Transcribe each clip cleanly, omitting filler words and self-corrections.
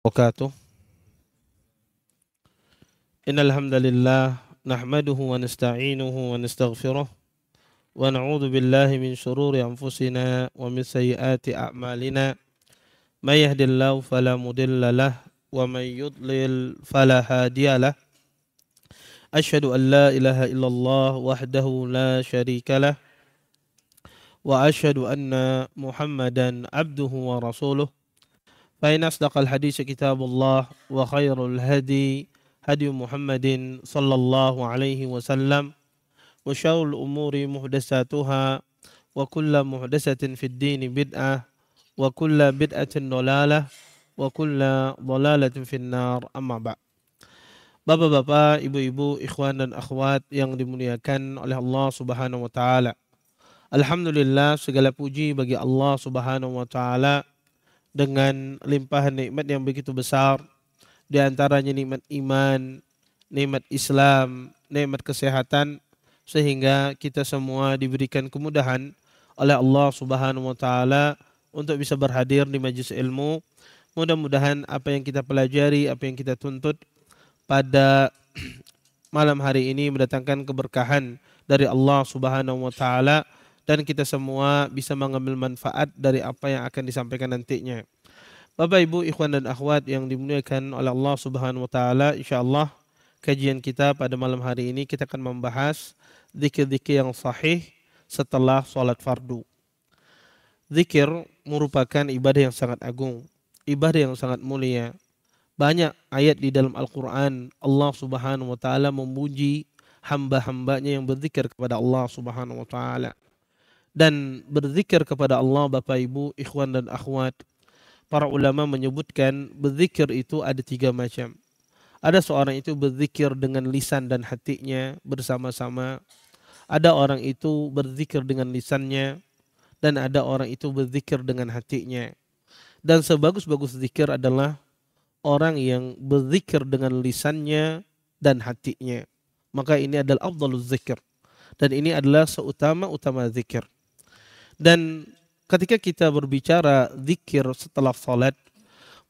وبركاته إن الحمد لله نحمده ونستعينه ونستغفره ونعوذ بالله من شرور أنفسنا ومن سيئات أعمالنا من يهد الله فلا مضل له ومن يضلل فلا هادي له أشهد أن لا إله إلا الله وحده لا شريك له وأشهد أن محمدا عبده ورسوله فإن أصدق الحديث كتاب الله وخير الهدي هدي محمد صلى الله عليه وسلم وشر الأمور محدثاتها وكل محدثة في الدين بدعة وكل بدعة ضلالة وكل ضلالة في النار أما بعد. Bapak-bapak, ibu-ibu, ikhwan dan akhwat yang dimuliakan oleh Allah Subhanahu wa taala. Alhamdulillah, segala puji bagi Allah Subhanahu wa taala dengan limpahan nikmat yang begitu besar, di antaranya nikmat iman, nikmat Islam, nikmat kesehatan, sehingga kita semua diberikan kemudahan oleh Allah Subhanahu wa taala untuk bisa berhadir di majelis ilmu. Mudah-mudahan apa yang kita pelajari, apa yang kita tuntut pada malam hari ini mendatangkan keberkahan dari Allah Subhanahu wa taala dan kita semua bisa mengambil manfaat dari apa yang akan disampaikan nantinya. Bapak, Ibu, ikhwan dan akhwat yang dimuliakan oleh Allah Subhanahu wa taala, insyaallah kajian kita pada malam hari ini kita akan membahas zikir-zikir yang sahih setelah salat fardu. Zikir merupakan ibadah yang sangat agung, ibadah yang sangat mulia. Banyak ayat di dalam Al-Quran Allah Subhanahu wa taala memuji hamba-hambanya yang berzikir kepada Allah Subhanahu wa taala. Dan berzikir kepada Allah, Bapak Ibu, ikhwan dan akhwat, para ulama menyebutkan berzikir itu ada 3 macam. Ada seorang itu berzikir dengan lisan dan hatinya bersama-sama. Ada orang itu berzikir dengan lisannya dan ada orang itu berzikir dengan hatinya. Dan sebagus-bagus zikir adalah orang yang berzikir dengan lisannya dan hatinya. Maka ini adalah afdhaluz zikir. Dan ini adalah seutama-utama zikir. Dan ketika kita berbicara zikir setelah salat,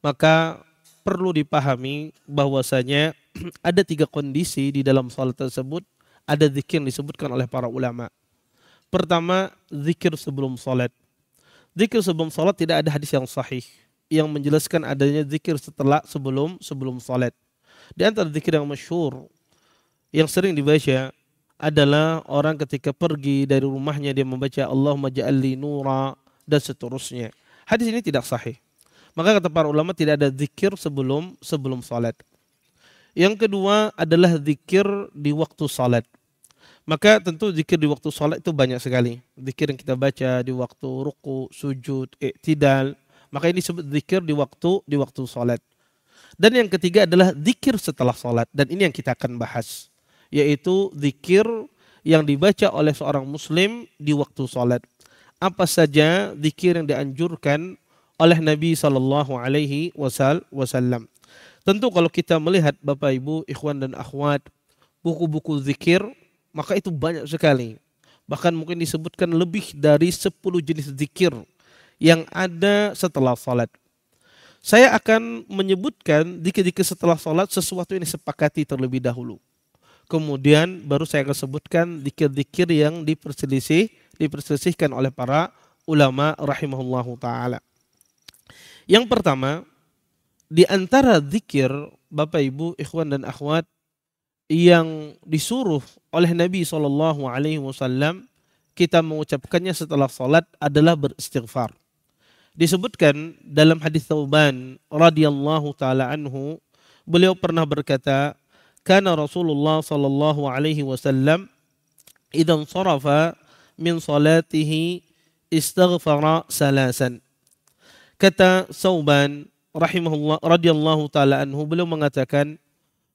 maka perlu dipahami bahwasanya ada 3 kondisi di dalam salat tersebut. Ada zikir yang disebutkan oleh para ulama. Pertama, zikir sebelum salat. Zikir sebelum salat tidak ada hadis yang sahih yang menjelaskan adanya zikir sebelum salat. Di antara zikir yang masyhur yang sering dibaca adalah orang ketika pergi dari rumahnya dia membaca Allahumma ja'alli nura dan seterusnya. Hadis ini tidak sahih. Maka kata para ulama tidak ada zikir sebelum salat. Yang kedua adalah zikir di waktu salat. Maka tentu zikir di waktu salat itu banyak sekali. Zikir yang kita baca di waktu ruku, sujud, i'tidal. Maka ini disebut zikir di waktu salat. Dan yang ketiga adalah zikir setelah salat, dan ini yang kita akan bahas, yaitu zikir yang dibaca oleh seorang muslim di waktu salat. Apa saja zikir yang dianjurkan oleh Nabi sallallahu alaihi wasallam. Tentu kalau kita melihat Bapak Ibu, ikhwan dan akhwat, buku-buku zikir, maka itu banyak sekali. Bahkan mungkin disebutkan lebih dari 10 jenis zikir yang ada setelah salat. Saya akan menyebutkan zikir-zikir setelah salat sesuatu yang disepakati terlebih dahulu. Kemudian baru saya akan sebutkan zikir-zikir yang diperselisihkan oleh para ulama rahimahullahu taala. Yang pertama, di antara zikir Bapak Ibu, ikhwan dan akhwat yang disuruh oleh Nabi SAW kita mengucapkannya setelah salat adalah beristighfar. Disebutkan dalam hadis Thauban radhiyallahu taala anhu, beliau pernah berkata, kana Rasulullah sallallahu alaihi wasallam idzan sarafa min salatihi istaghfara salasan. Kata Thauban rahimahullah radhiyallahu taala anhu, beliau mengatakan,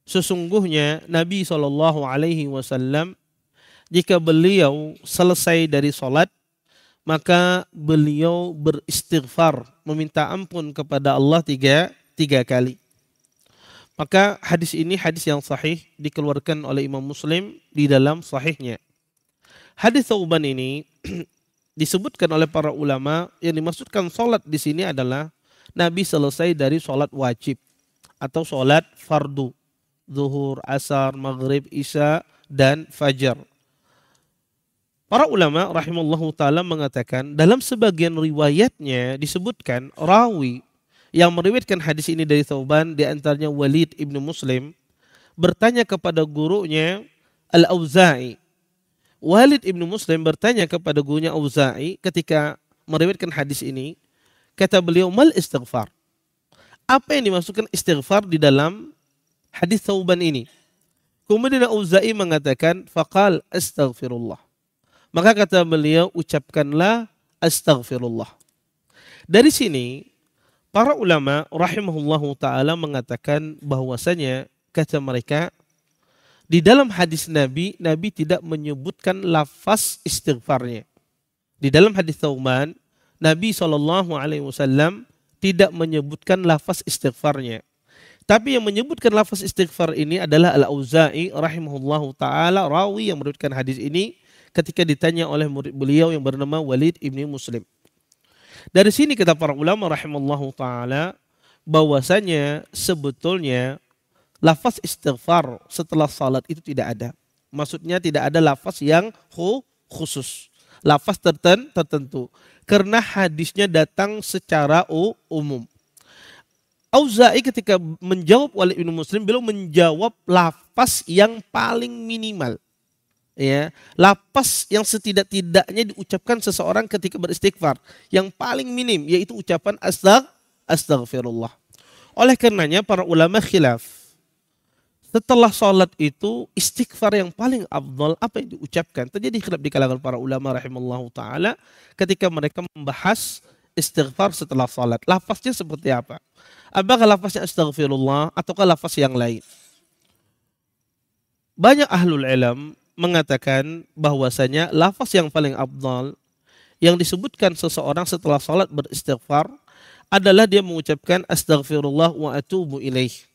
sesungguhnya Nabi sallallahu alaihi wasallam jika beliau selesai dari salat, maka beliau beristighfar, meminta ampun kepada Allah tiga kali. Maka hadis ini hadis yang sahih, dikeluarkan oleh Imam Muslim di dalam sahihnya. Hadis Thauban ini disebutkan oleh para ulama, yang dimaksudkan sholat di sini adalah Nabi selesai dari sholat wajib. atau sholat fardu. Zuhur, asar, maghrib, isya, dan fajar. Para ulama rahimallahu ta'ala mengatakan dalam sebagian riwayatnya disebutkan rawi yang meriwayatkan hadis ini dari Thauban, di antaranya Walid ibnu Muslim, bertanya kepada gurunya Al-Auza'i. Walid ibnu Muslim bertanya kepada gurunya Auza'i ketika meriwayatkan hadis ini, kata beliau, mal istighfar. Apa yang dimaksudkan istighfar di dalam hadis Thauban ini? Kemudian Auza'i mengatakan, faqal astaghfirullah. Maka kata beliau, ucapkanlah astaghfirullah. Dari sini para ulama rahimahullahu ta'ala mengatakan bahwasanya, kata mereka, di dalam hadis Nabi, Nabi tidak menyebutkan lafaz istighfarnya. Di dalam hadis Thauban, Nabi SAW tidak menyebutkan lafaz istighfarnya. Tapi yang menyebutkan lafaz istighfar ini adalah Al-Auza'i rahimahullahu ta'ala, rawi yang meriwayatkan hadis ini ketika ditanya oleh murid beliau yang bernama Walid ibni Muslim. Dari sini kata para ulama rahimallahu ta'ala bahwasanya sebetulnya lafaz istighfar setelah salat itu tidak ada. Maksudnya tidak ada lafaz yang khusus. Lafaz tertentu. Karena hadisnya datang secara umum. Auza'i ketika menjawab Walid ibn Muslim, beliau menjawab lafaz yang paling minimal. Ya, lafaz yang setidak-tidaknya diucapkan seseorang ketika beristighfar. Yang paling minim yaitu ucapan astaghfirullah. Oleh karenanya para ulama khilaf. Setelah sholat itu istighfar yang paling afdal apa yang diucapkan? Terjadi khilaf di kalangan para ulama rahimallahu ta'ala ketika mereka membahas istighfar setelah sholat. Lafaznya seperti apa? Apakah lafaznya astaghfirullah ataukah lafaz yang lain? Banyak ahlul ilm mengatakan bahwasanya lafaz yang paling afdal yang disebutkan seseorang setelah sholat beristighfar adalah dia mengucapkan astaghfirullah wa atubu ilaih.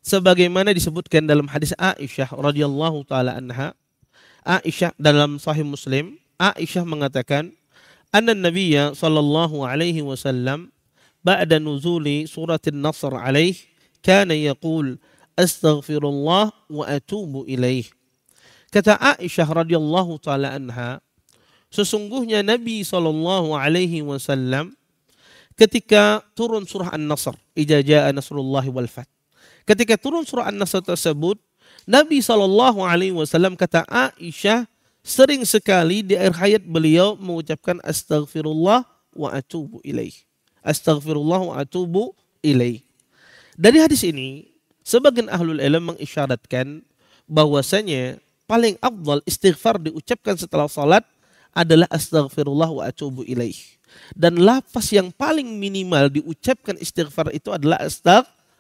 Sebagaimana disebutkan dalam hadis Aisyah radhiyallahu taala anha, Aisyah dalam Sahih Muslim, Aisyah mengatakan, anna Nabiyya sallallahu alaihi wasallam ba'da nuzuli suratin Nasr alaih kana yaqul astaghfirullah wa atubu ilaih. Kata Aisyah radhiyallahu taala anha, sesungguhnya Nabi sallallahu alaihi wasallam ketika turun surah An-Nasr, idza jaa nasrullahi wal fath. Ketika turun surah An-Nasr tersebut, Nabi SAW, kata Aisyah, sering sekali di akhir hayat beliau mengucapkan astaghfirullah wa atubu ilaih. Astaghfirullah wa atubu ilaih. Dari hadis ini, sebagian ahlul ilm mengisyaratkan bahwasanya paling afdal istighfar diucapkan setelah salat adalah astaghfirullah wa atubu ilaih. Dan lafaz yang paling minimal diucapkan istighfar itu adalah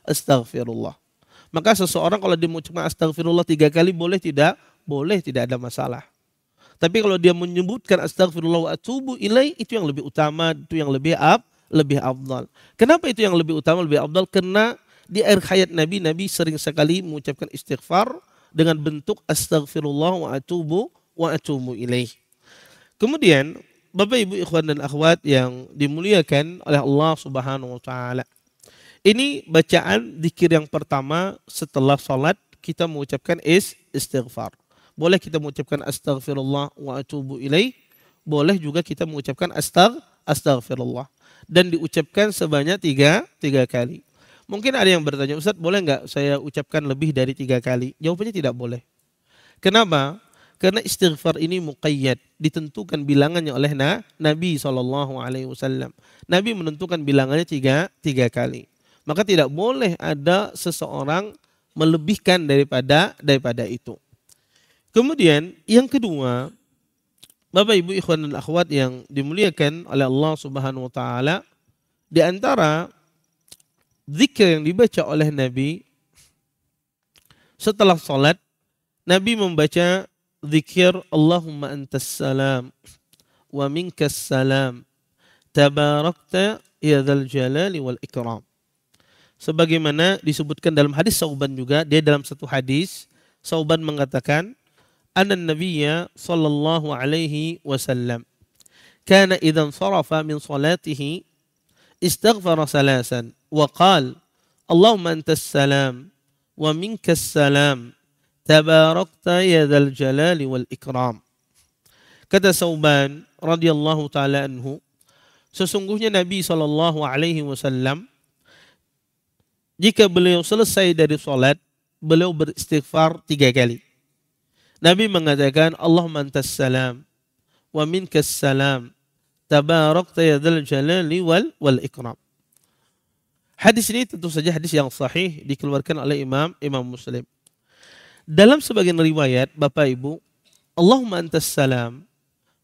astaghfirullah. Maka seseorang kalau dia mengucapkan astaghfirullah 3 kali boleh tidak? Boleh, tidak ada masalah. Tapi kalau dia menyebutkan astaghfirullah wa atubu ilaih, itu yang lebih utama, itu yang lebih afdal. Kenapa itu yang lebih utama, lebih afdal? Karena di akhir hayat Nabi, Nabi sering sekali mengucapkan istighfar dengan bentuk astaghfirullah wa atubu ilaih. Kemudian Bapak Ibu ikhwan dan akhwat yang dimuliakan oleh Allah Subhanahu wa taala. Ini bacaan zikir yang pertama setelah salat kita mengucapkan istighfar. Boleh kita mengucapkan astaghfirullah wa atubu ilaih, boleh juga kita mengucapkan astaghfirullah dan diucapkan sebanyak 3 kali. Mungkin ada yang bertanya, Ustaz, boleh nggak saya ucapkan lebih dari 3 kali? Jawabannya tidak boleh. Kenapa? Karena istighfar ini muqayyad, ditentukan bilangannya oleh Nabi SAW. Nabi menentukan bilangannya 3 kali. Maka tidak boleh ada seseorang melebihkan daripada itu. Kemudian yang kedua, Bapak Ibu ikhwan dan akhwat yang dimuliakan oleh Allah Subhanahu wa taala, di antara zikir yang dibaca oleh Nabi setelah salat, Nabi membaca zikir Allahumma antas salam wa minkas salam tabarakta ya dzal jalali wal ikram. Sebagaimana disebutkan dalam hadis Sauban juga, dia dalam satu hadis Sauban mengatakan, anna nabiyya sallallahu alaihi wasallam kana idza sarafa min salatihi istaghfara salasan wa qala Allahumma antas salam wa minkas salam tabarakta ya dzal jalali wal ikram. Kata Sauban radhiyallahu taala anhu, sesungguhnya Nabi sallallahu alaihi wasallam jika beliau selesai dari salat, beliau beristighfar 3 kali. Nabi mengatakan, Allahumma antas salam wa minkas salam tabarakta ya dzal jalali wal ikram. Hadis ini tentu saja hadis yang sahih, dikeluarkan oleh Imam Muslim. Dalam sebagian riwayat, Bapak Ibu, Allahumma antas salam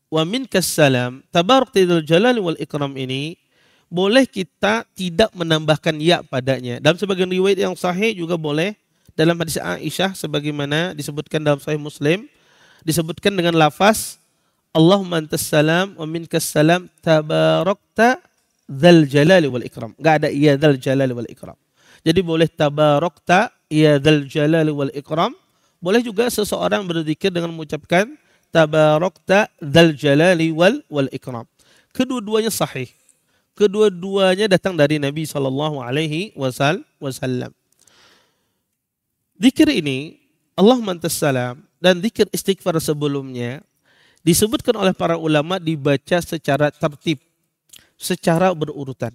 wa minkas salam tabarakta ya dzal jalali wal ikram ini boleh kita tidak menambahkan ya padanya. Dalam sebagian riwayat yang sahih juga boleh. Dalam hadis Aisyah sebagaimana disebutkan dalam Sahih Muslim, disebutkan dengan lafaz Allahumma antas salam wa minkas salam tabarakta dzal jalali wal ikram. Enggak ada ya dzal jalali wal ikram. Jadi boleh tabarakta ya dzal jalali wal ikram. Boleh juga seseorang berzikir dengan mengucapkan tabarakta dzal jalali wal ikram. Kedua-duanya sahih. Kedua-duanya datang dari Nabi sallallahu alaihi wasallam. Zikir ini, Allahumma antas salam dan zikir istighfar sebelumnya disebutkan oleh para ulama dibaca secara tertib, secara berurutan.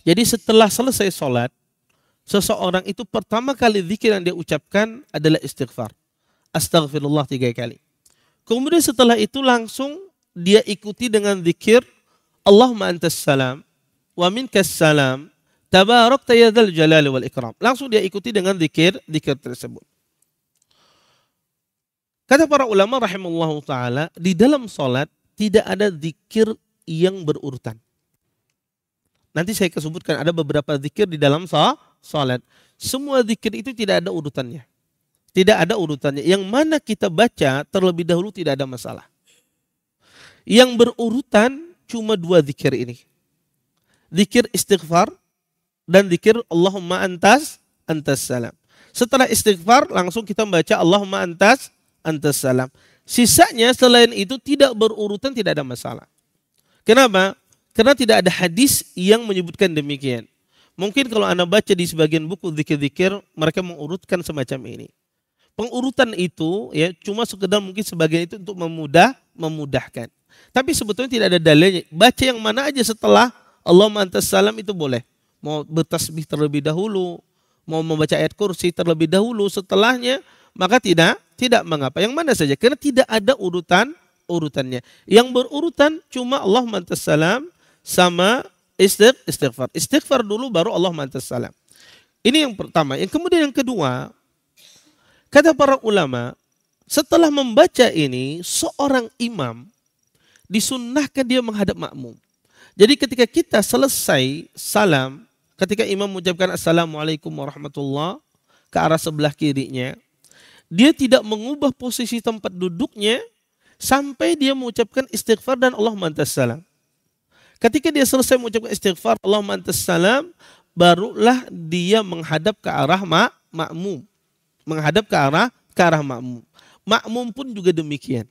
Jadi setelah selesai sholat, seseorang itu pertama kali zikir yang dia ucapkan adalah istighfar. Astaghfirullah 3 kali. Kemudian setelah itu langsung dia ikuti dengan zikir Allahumma antas salam wa minkas salam tabarakta ya dzal jalali wal ikram. Langsung dia ikuti dengan zikir tersebut. Kata para ulama rahimallahu taala, di dalam salat tidak ada zikir yang berurutan. Nanti saya sebutkan ada beberapa zikir di dalam salat. Semua zikir itu tidak ada urutannya. Tidak ada urutannya. Yang mana kita baca terlebih dahulu tidak ada masalah. Yang berurutan cuma 2 zikir ini. Zikir istighfar dan zikir Allahumma antas salam. Setelah istighfar langsung kita membaca Allahumma antas salam. Sisanya selain itu tidak berurutan, tidak ada masalah. Kenapa? Karena tidak ada hadis yang menyebutkan demikian. Mungkin kalau Anda baca di sebagian buku zikir-zikir, mereka mengurutkan semacam ini. Pengurutan itu ya cuma sekedar mungkin sebagian itu untuk memudahkan. Tapi sebetulnya tidak ada dalilnya. Baca yang mana aja setelah Allahumma antas salam itu boleh. Mau bertasbih terlebih dahulu, mau membaca ayat kursi terlebih dahulu, setelahnya maka tidak mengapa. Yang mana saja, karena tidak ada urutannya. Yang berurutan cuma Allahumma antas salam sama istighfar. Istighfar dulu baru Allahumma antas salam. Ini yang pertama. Yang kemudian yang kedua, kata para ulama, setelah membaca ini seorang imam disunnahkan dia menghadap makmum. Jadi ketika kita selesai salam, ketika imam mengucapkan assalamualaikum warahmatullah ke arah sebelah kirinya, dia tidak mengubah posisi tempat duduknya sampai dia mengucapkan istighfar dan Allahumma antas salam. Ketika dia selesai mengucapkan istighfar Allahumma antas salam, barulah dia menghadap ke arah makmum. Menghadap ke arah makmum. Makmum pun juga demikian.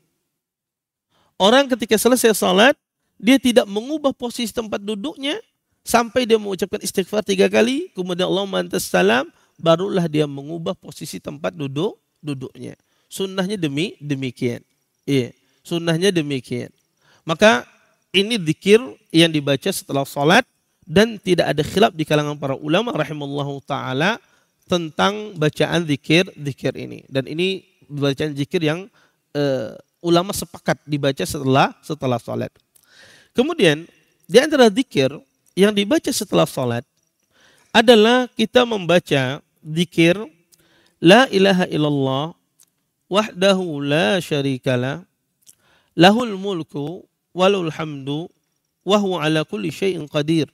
Orang ketika selesai salat, dia tidak mengubah posisi tempat duduknya sampai dia mengucapkan istighfar 3 kali, kemudian Allahumma antas salam, barulah dia mengubah posisi tempat duduknya. Sunnahnya demikian. Iya, sunnahnya demikian. Maka ini zikir yang dibaca setelah salat dan tidak ada khilaf di kalangan para ulama rahimallahu taala tentang bacaan zikir ini. Dan ini bacaan zikir yang ulama sepakat dibaca setelah salat. Kemudian di antara zikir yang dibaca setelah salat adalah kita membaca zikir la ilaha illallah wahdahu la syarikalah lahul mulku walul hamdu wa huwa ala kulli syai'in qadir.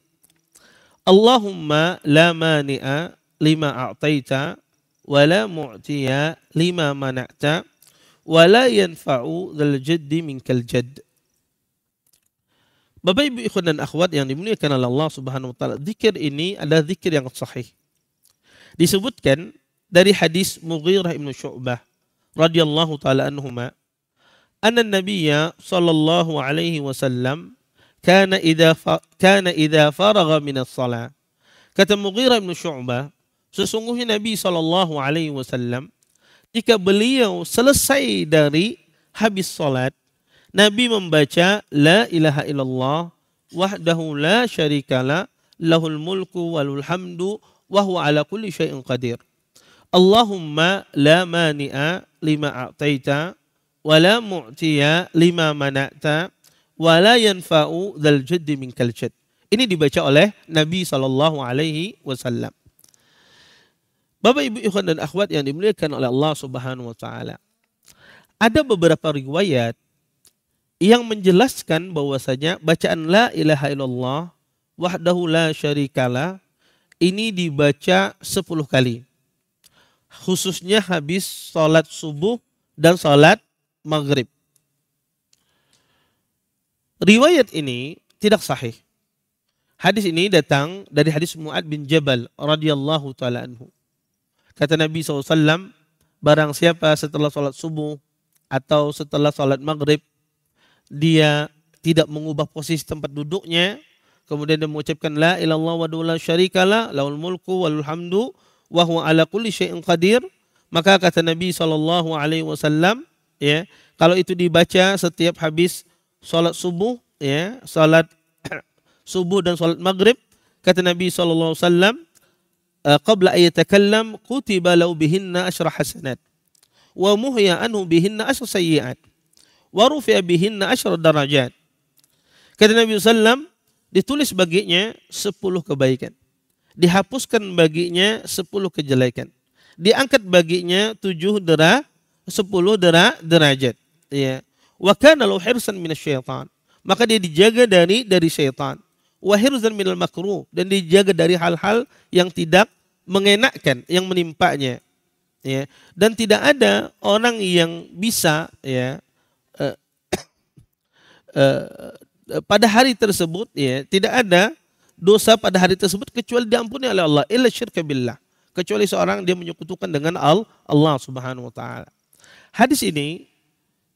Allahumma la mani'a lima a'taita wa la mu'tiya lima mana'ta wa la yanfa'u dzal jaddi minkal jadd. Bapak Ibu ikhwan dan akhwat yang dimuliakan oleh Allah Subhanahu wa taala, zikir ini adalah zikir yang sahih. Disebutkan dari hadis Mughirah bin Syu'bah radhiyallahu taala anhuma, anna Nabiyya sallallahu alaihi wasallam kana idza faragha min as-shalah. Kata Mughirah bin Syu'bah, sesungguhnya Nabi SAW jika beliau selesai dari habis salat, Nabi membaca la ilaha illallah wahdahu la syarikalah lahul mulku walul hamdu wa huwa ala kulli syai'in qadir. Allahumma la mani'a lima a'taita wa la mu'tiya lima mana'ta wa la yanfa'u dzal jaddi minkal jadd. Ini dibaca oleh Nabi SAW. Bapak Ibu ikhwan dan akhwat yang dimuliakan oleh Allah Subhanahu wa taala. Ada beberapa riwayat yang menjelaskan bahwasanya bacaan la ilaha illallah wahdahu la syarikalah ini dibaca 10 kali. Khususnya habis salat subuh dan salat maghrib. Riwayat ini tidak sahih. Hadis ini datang dari hadis Mu'ad bin Jabal radhiyallahu taala anhu. Kata Nabi SAW, barang siapa setelah salat subuh atau setelah salat maghrib, dia tidak mengubah posisi tempat duduknya, kemudian dia mengucapkan la ilallah wa la syarikalah lahul mulku walul hamdu wa huwa ala kulli syai'in qadir, maka kata Nabi SAW, ya, kalau itu dibaca setiap habis salat subuh, ya, salat subuh dan salat maghrib, kata Nabi SAW, qabla ayatakallam kutiba lau bihinna asyra hasanat wa muhya anhu bihinna asyra sayyi'at wa rufi'a bihinna asyra darajat. Kata Nabi SAW, ditulis baginya 10 kebaikan, dihapuskan baginya 10 kejelekan, diangkat baginya 10 derajat, ya. Wa kana lahu hirsan minasyaitan, maka dia dijaga dari syaitan. Wa hirzan minal makruh, dan dijaga dari hal-hal yang tidak mengenakkan yang menimpanya, ya. Dan tidak ada orang yang bisa, ya, pada hari tersebut, ya, tidak ada dosa pada hari tersebut kecuali diampuni oleh Allah, illa syirka billah, kecuali seorang dia menyekutukan dengan Allah Subhanahu wa taala. Hadis ini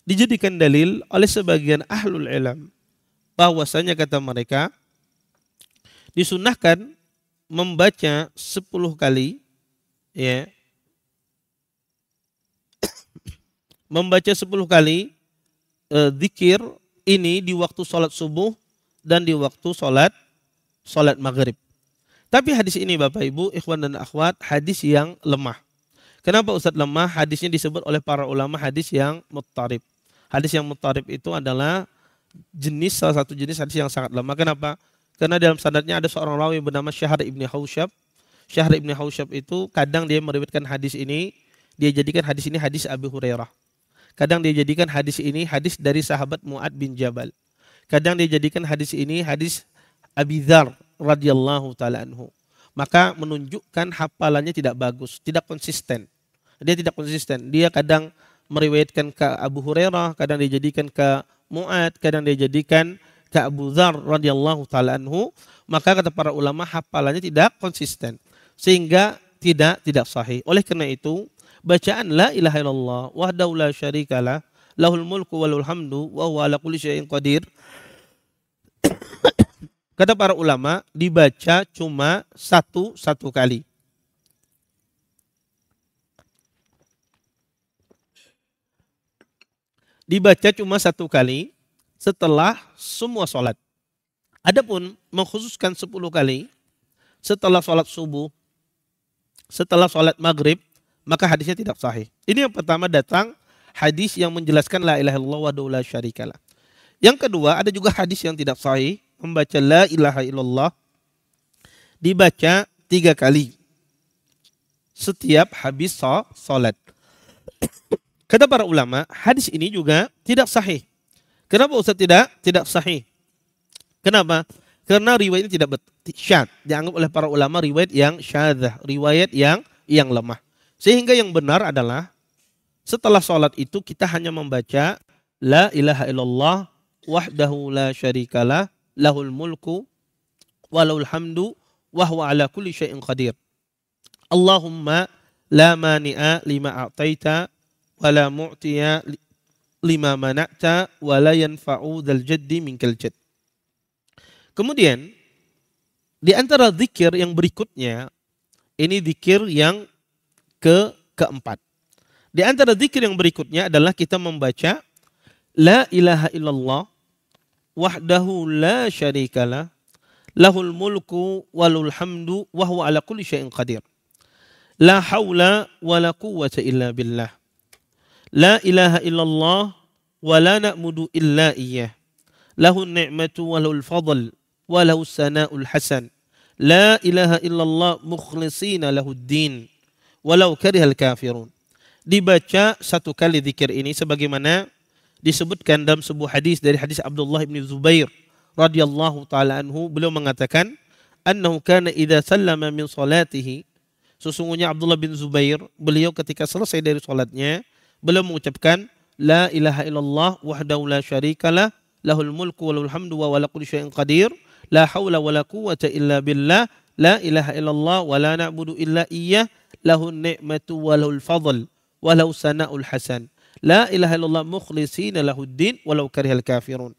dijadikan dalil oleh sebagian ahlul ilm bahwasanya kata mereka disunahkan membaca 10 kali, ya, membaca 10 kali zikir ini di waktu sholat subuh dan di waktu sholat maghrib. Tapi hadis ini Bapak Ibu ikhwan dan akhwat, hadis yang lemah. Kenapa Ustadz lemah? Hadisnya disebut oleh para ulama hadis yang muttarib. Hadis yang muttarib itu adalah salah satu jenis hadis yang sangat lemah. Kenapa? Karena dalam sanadnya ada seorang rawi bernama Syahr ibn Hausyab. Syahr ibn Hausyab itu kadang dia meriwayatkan hadis ini, dia jadikan hadis ini hadis Abu Hurairah. Kadang dia jadikan hadis ini hadis dari sahabat Mu'ad bin Jabal. Kadang dia jadikan hadis ini hadis Abi Dzar radhiyallahu taala anhu. Maka menunjukkan hafalannya tidak bagus, tidak konsisten. Dia tidak konsisten. Dia kadang meriwayatkan ke Abu Hurairah, kadang dia jadikan ke Mu'ad, kadang dia jadikan ke Abu Dzar radhiyallahu taala anhu, maka kata para ulama hafalannya tidak konsisten sehingga tidak sahih. Oleh karena itu, bacaan la ilaha illallah wahdahu la syarikalah lahul mulku walul hamdu wa huwa ala kulli syai'in qadir, kata para ulama dibaca cuma satu kali. Dibaca cuma 1 kali setelah semua sholat. Adapun mengkhususkan 10 kali setelah sholat subuh, setelah sholat maghrib, maka hadisnya tidak sahih. Ini yang pertama, datang hadis yang menjelaskan la ilaha illallah wahdahu la syarikalah. Yang kedua, ada juga hadis yang tidak sahih, membaca la ilaha illallah dibaca 3 kali setiap habis sholat. Kata para ulama, hadis ini juga tidak sahih. Kenapa Ustaz tidak sahih? Kenapa? Karena riwayat ini tidak syadz, dianggap oleh para ulama riwayat yang syadzah, riwayat yang lemah. Sehingga yang benar adalah setelah sholat itu kita hanya membaca la ilaha illallah wahdahu la syarikalah lahul mulku walahul hamdu wa huwa ala kulli syai'in qadir. Allahumma la mani'a lima a'taita wa la mu'tiya lima mana'ta wa la yanfa'u dzal jaddi minkal jadd. Kemudian Di antara zikir yang berikutnya, ini zikir yang keempat. Di antara zikir yang berikutnya adalah kita membaca La ilaha illallah wahdahu la syarikalah lahul mulku walul hamdu wa huwa ala kulli syai'in qadir. La haula wa la quwwata illa billah. La ilaha illallah wa la na'budu illa iyyah. Lahun ni'matu wa lahul fadl wa lahus sana'ul hasan. La ilaha illallah mukhlishina lahuddin walau karihal kafirun. Dibaca satu kali zikir ini sebagaimana disebutkan dalam sebuah hadis dari hadis Abdullah bin Zubair radhiyallahu taala anhu, beliau mengatakan annahu kana idza sallama min salatihi, sesungguhnya Abdullah bin Zubair, beliau ketika selesai dari salatnya beliau mengucapkan la ilaha illallah wahdahu la syarikalah lahul mulku wa lahul hamdu wa ala kulli syai'in qadir la haula wa la quwwata illa billah la ilaha illallah wa la na'budu illa iyyah lahun ni'matu wa lahul fadl wa lahus sana'ul hasan. La ilaha illallah mukhlishina lahuddin walau karihal kafirun.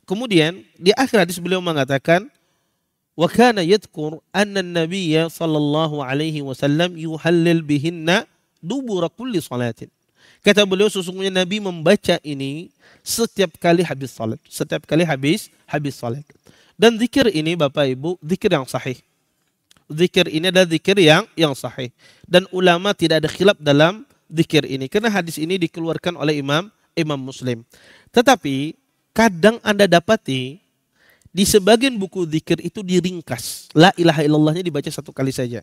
Kemudian di akhir hadis beliau mengatakan wa kana yadhkur anna an-nabiyya sallallahu alaihi wasallam yuhallil bihinna dubura kulli salatin. Kata beliau sesungguhnya Nabi membaca ini setiap kali habis salat, setiap kali habis salat. Dan zikir ini Bapak Ibu, zikir yang sahih. Zikir ini adalah zikir yang sahih, dan ulama tidak ada khilaf dalam zikir ini karena hadis ini dikeluarkan oleh Imam Muslim. Tetapi kadang Anda dapati di sebagian buku zikir itu diringkas. La ilaha illallahnya dibaca satu kali saja.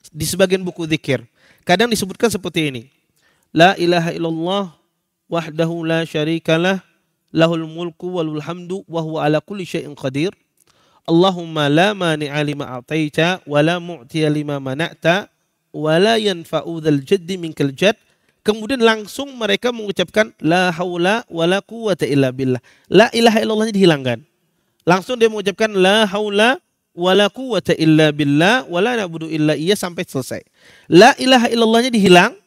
Di sebagian buku zikir kadang disebutkan seperti ini. La ilaha illallah wahdahu la syarikalah lahul mulku walul hamdu wa huwa ala kulli syai'in qadir. Allahumma la mani'a lima a'taita wa la mu'tiya lima mana'ta wala yanfa'u dzal jaddi minkal jadd. Kemudian langsung mereka mengucapkan la haula wala quwwata illa billah. La ilaha illallahnya dihilangkan. Langsung dia mengucapkan la haula wala quwwata illa billah wala na'budu illa iyyah sampai selesai. La ilaha illallahnya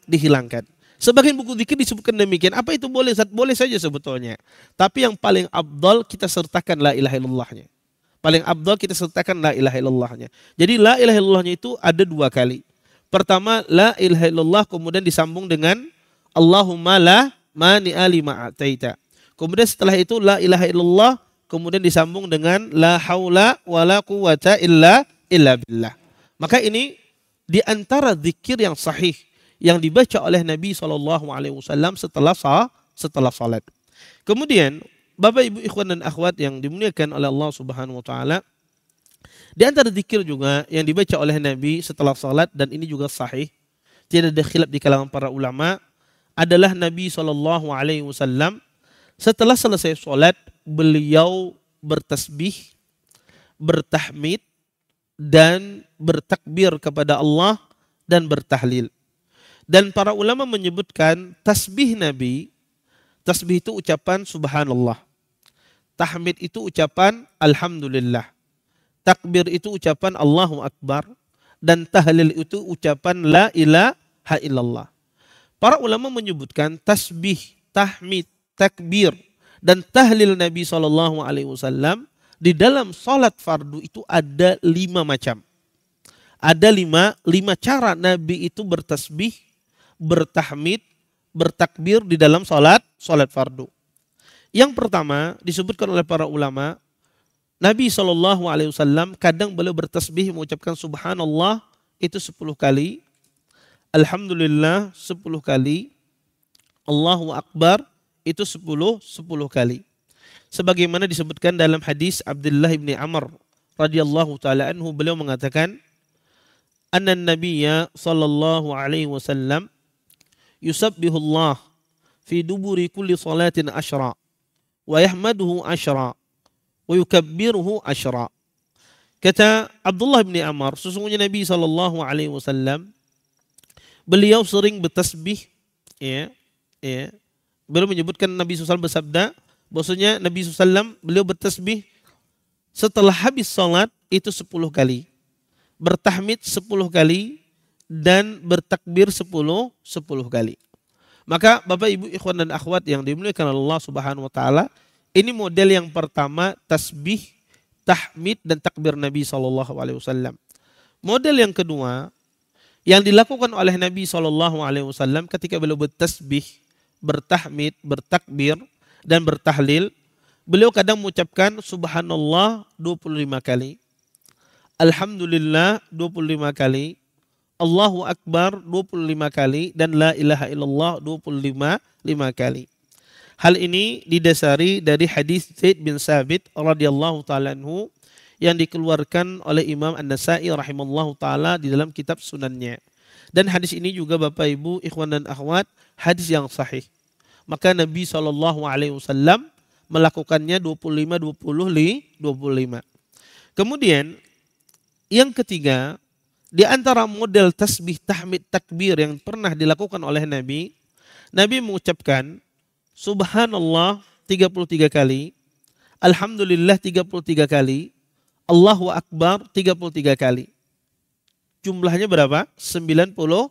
dihilangkan. Sebagian buku zikir disebutkan demikian. Apa itu boleh? Boleh saja sebetulnya. Tapi yang paling afdal kita sertakan la ilaha illallahnya. Paling afdal kita sertakan la ilaha illallahnya. Jadi la ilaha illallahnya itu ada dua kali. Pertama la ilaha illallah kemudian disambung dengan Allahumma la mani'a lima a'taita. Kemudian setelah itu la ilaha illallah kemudian disambung dengan la haula wala quwwata illa billah. Maka ini di antara zikir yang sahih yang dibaca oleh Nabi SAW setelah salat. Kemudian Bapak Ibu ikhwan dan akhwat yang dimuliakan oleh Allah Subhanahu wa taala, di antara zikir juga yang dibaca oleh Nabi setelah salat dan ini juga sahih, tidak ada khilaf di kalangan para ulama, adalah Nabi SAW setelah selesai salat beliau bertasbih, bertahmid dan bertakbir kepada Allah dan bertahlil. Dan para ulama menyebutkan tasbih Nabi, tasbih itu ucapan subhanallah, tahmid itu ucapan alhamdulillah, takbir itu ucapan Allahu Akbar, dan tahlil itu ucapan la ilaha illallah. Para ulama menyebutkan tasbih, tahmid, takbir, dan tahlil Nabi SAW di dalam salat fardu itu ada 5 macam. Ada 5 cara Nabi itu bertasbih, bertahmid, bertakbir di dalam salat fardu. Yang pertama disebutkan oleh para ulama, Nabi SAW kadang beliau bertasbih mengucapkan subhanallah itu 10 kali, alhamdulillah 10 kali, Allahu Akbar itu 10 kali. Sebagaimana disebutkan dalam hadis Abdullah bin Amr radhiyallahu taala anhu, beliau mengatakan anna nabiyya sallallahu alaihi wasallam yusabbihullah fi duburi kulli salatin asyra wa yahmaduhu asyra wa yukabbiruhu asyra. Kata Abdullah bin Amr, sesungguhnya Nabi sallallahu alaihi wasallam beliau sering bertasbih, Beliau menyebutkan Nabi SAW bersabda bahwasanya Nabi SAW beliau bertasbih setelah habis salat itu 10 kali, bertahmid 10 kali, dan bertakbir 10 kali. Maka Bapak Ibu ikhwan dan akhwat yang dimuliakan Allah Subhanahu wa taala, ini model yang pertama tasbih, tahmid dan takbir Nabi SAW. Model yang kedua yang dilakukan oleh Nabi SAW ketika beliau bertasbih, bertahmid, bertakbir, dan bertahlil, beliau kadang mengucapkan subhanallah 25 kali, alhamdulillah 25 kali, Allahu Akbar 25 kali, dan la ilaha illallah 25 kali. Hal ini didasari dari hadis Zaid bin Sabit radhiyallahu taala anhu yang dikeluarkan oleh Imam An-Nasa'i rahimallahu taala di dalam kitab sunannya. Dan hadis ini juga Bapak Ibu, ikhwan dan akhwat, hadis yang sahih. Maka Nabi SAW melakukannya 25, 25. Kemudian yang ketiga, di antara model tasbih, tahmid, takbir yang pernah dilakukan oleh Nabi, Nabi mengucapkan subhanallah 33 kali, alhamdulillah 33 kali, Allahu Akbar 33 kali. Jumlahnya berapa? 99.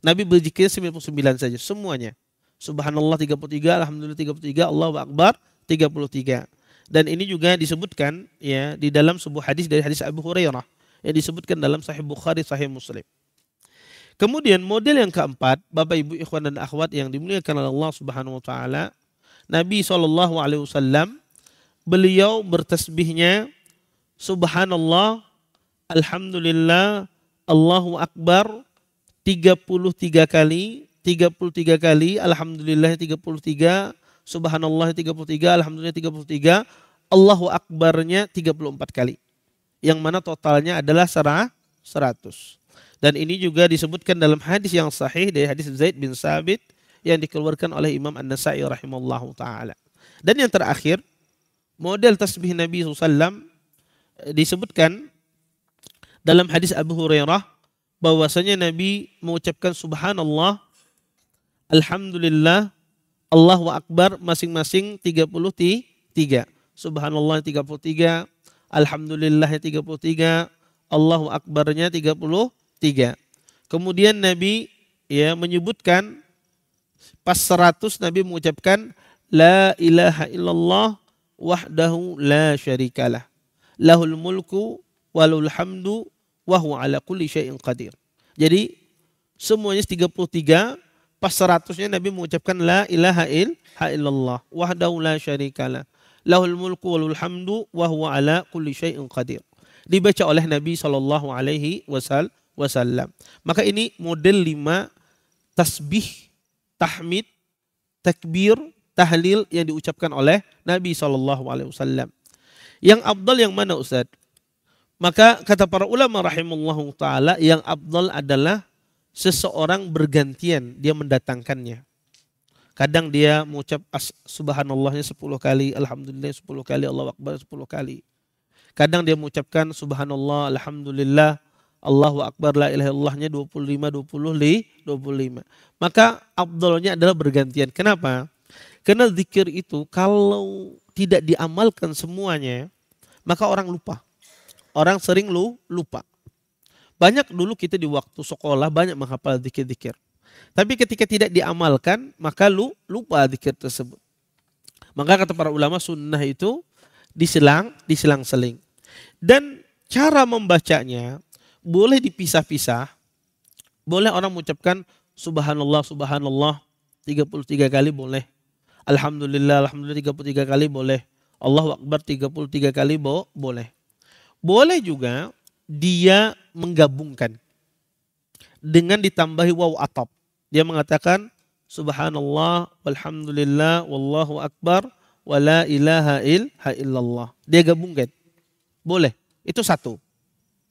Nabi berzikir 99 saja semuanya. Subhanallah 33, alhamdulillah 33, Allahu Akbar 33. Dan ini juga disebutkan ya di dalam sebuah hadis dari hadis Abu Hurairah yang disebutkan dalam Sahih Bukhari, Sahih Muslim. Kemudian model yang keempat, Bapak Ibu ikhwan dan akhwat yang dimuliakan oleh Allah Subhanahu wa taala, Nabi SAW beliau bertasbihnya subhanallah, alhamdulillah, Allahu Akbar 33 kali, alhamdulillah 33, subhanallah 33, alhamdulillah 33, Allahu Akbarnya 34 kali. Yang mana totalnya adalah 100. Dan ini juga disebutkan dalam hadis yang sahih dari hadis Zaid bin Sabit yang dikeluarkan oleh Imam An-Nasa'i rahimallahu ta'ala. Dan yang terakhir, model tasbih Nabi SAW disebutkan dalam hadis Abu Hurairah bahwasanya Nabi mengucapkan subhanallah, alhamdulillah, Allahu Akbar masing-masing 33. Subhanallah 33, alhamdulillah 33, Allahu Akbarnya 33. Kemudian Nabi ya menyebutkan pas 100 Nabi mengucapkan la ilaha illallah wahdahu la syarikalah, lahul mulku walul hamdu wa huwa ala kulli syai'in qadir. Jadi semuanya 33, pas 100-nya Nabi mengucapkan la ilaha illallah wahdahu la syarikalah, lahul mulku walul hamdu wa huwa ala kulli syai'in qadir. Dibaca oleh Nabi sallallahu alaihi wasallam. Maka ini model 5 tasbih, tahmid, takbir, tahlil yang diucapkan oleh Nabi sallallahu alaihi wasallam. Yang afdal yang mana Ustaz? Maka kata para ulama rahimallahu taala, yang afdal adalah seseorang bergantian dia mendatangkannya. Kadang dia mengucap subhanallahnya 10 kali, alhamdulillah 10 kali, Allahu Akbar 10 kali. Kadang dia mengucapkan subhanallah, alhamdulillah, Allahu Akbar, la ilaha illallahnya 25. Maka afdalnya adalah bergantian. Kenapa? Karena zikir itu kalau tidak diamalkan semuanya, maka orang lupa. Orang sering lupa. Banyak dulu kita di waktu sekolah banyak menghafal zikir-zikir. Tapi ketika tidak diamalkan, maka lupa zikir tersebut. Maka kata para ulama, sunnah itu diselang-seling. Dan cara membacanya boleh dipisah-pisah. Boleh orang mengucapkan subhanallah 33 kali boleh. Alhamdulillah 33 kali boleh. Allahu Akbar 33 kali boleh. Boleh juga dia menggabungkan dengan ditambahi waw atop. Dia mengatakan subhanallah walhamdulillah wallahu akbar wa la ilaha illallah. Dia gabungkan. Boleh. Itu satu.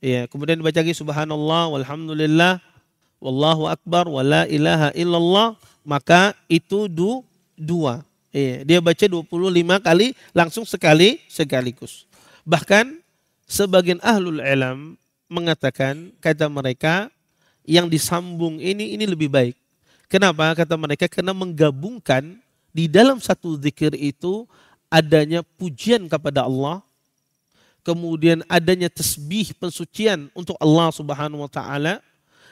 Ya, kemudian dibaca lagi subhanallah walhamdulillah wallahu akbar wa la ilaha illallah, maka itu dua. Ya, dia baca 25 kali langsung sekaligus. Bahkan sebagian ahlul ilm mengatakan, kata mereka, yang disambung ini lebih baik. Kenapa? Kata mereka, karena menggabungkan di dalam satu zikir itu adanya pujian kepada Allah, kemudian adanya tasbih, pensucian untuk Allah Subhanahu wa taala,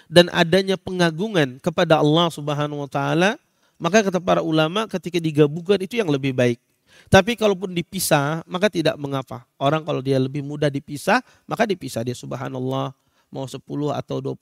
dan adanya pengagungan kepada Allah Subhanahu wa taala. Maka kata para ulama, ketika digabungkan itu yang lebih baik. Tapi kalaupun dipisah, maka tidak mengapa. Orang kalau dia lebih mudah dipisah, maka dipisah. Dia subhanallah mau 10 atau 25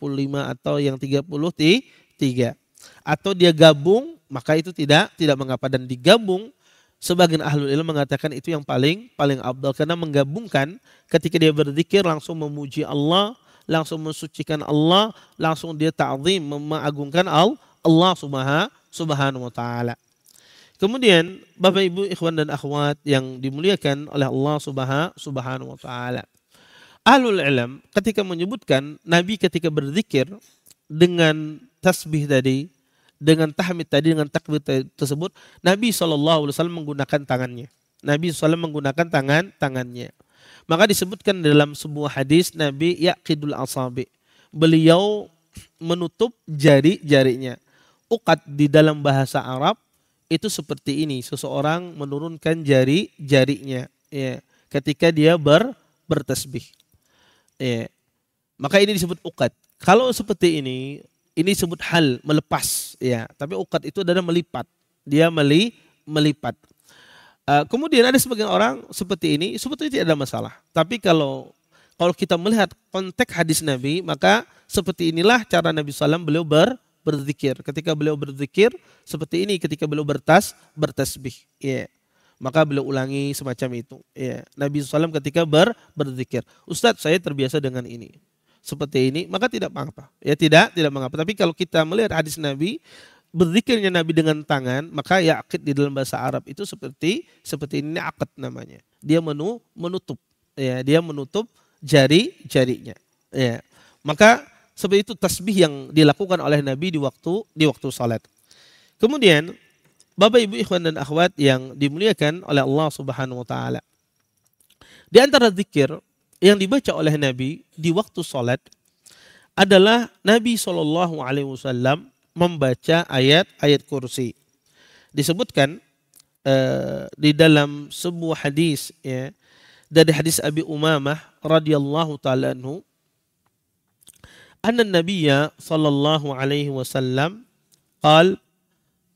atau yang 33. Atau dia gabung, maka itu tidak mengapa. Dan digabung, sebagian ahlul ilmu mengatakan itu yang paling afdal. Karena menggabungkan ketika dia berzikir langsung memuji Allah, langsung mensucikan Allah, langsung dia ta'zim, mengagungkan Allah subhanahu wa ta'ala. Kemudian Bapak Ibu ikhwan dan akhwat yang dimuliakan oleh Allah subhanahu wa ta'ala. Ahlul ilm ketika menyebutkan Nabi ketika berzikir dengan tasbih tadi, dengan tahmid tadi, dengan takbir tersebut, Nabi SAW menggunakan tangannya. Nabi SAW menggunakan tangannya. Maka disebutkan dalam sebuah hadis Nabi yaqidul asabi. Beliau menutup jari-jarinya. Uqad di dalam bahasa Arab itu seperti ini, seseorang menurunkan jari-jarinya ya, ketika dia bertasbih. Ya. Maka ini disebut uqad. Kalau seperti ini disebut hal, melepas ya. Tapi uqad itu adalah melipat. Dia melipat. Kemudian ada sebagian orang seperti ini, sebetulnya tidak ada masalah. Tapi kalau kita melihat konteks hadis Nabi, maka seperti inilah cara Nabi SAW beliau berzikir. Ketika beliau berzikir seperti ini, ketika beliau bertasbih, ya. Maka beliau ulangi semacam itu. Ya. Nabi SAW ketika berzikir, Ustadz saya terbiasa dengan ini, seperti ini, maka tidak mengapa. Ya tidak mengapa. Tapi kalau kita melihat hadis Nabi, berzikirnya Nabi dengan tangan, maka yaqid di dalam bahasa Arab itu seperti ini aqad namanya. Dia menutup, ya, dia menutup jari-jarinya. Ya. Maka seperti itu tasbih yang dilakukan oleh Nabi di waktu salat. Kemudian Bapak Ibu ikhwan dan akhwat yang dimuliakan oleh Allah Subhanahu wa taala. Di antara zikir yang dibaca oleh Nabi di waktu salat adalah Nabi SAW membaca ayat kursi. Disebutkan di dalam sebuah hadis ya, dari hadis Abi Umamah radhiyallahu taala anhu, anna Nabiyya sallallahu alaihi wasallam qala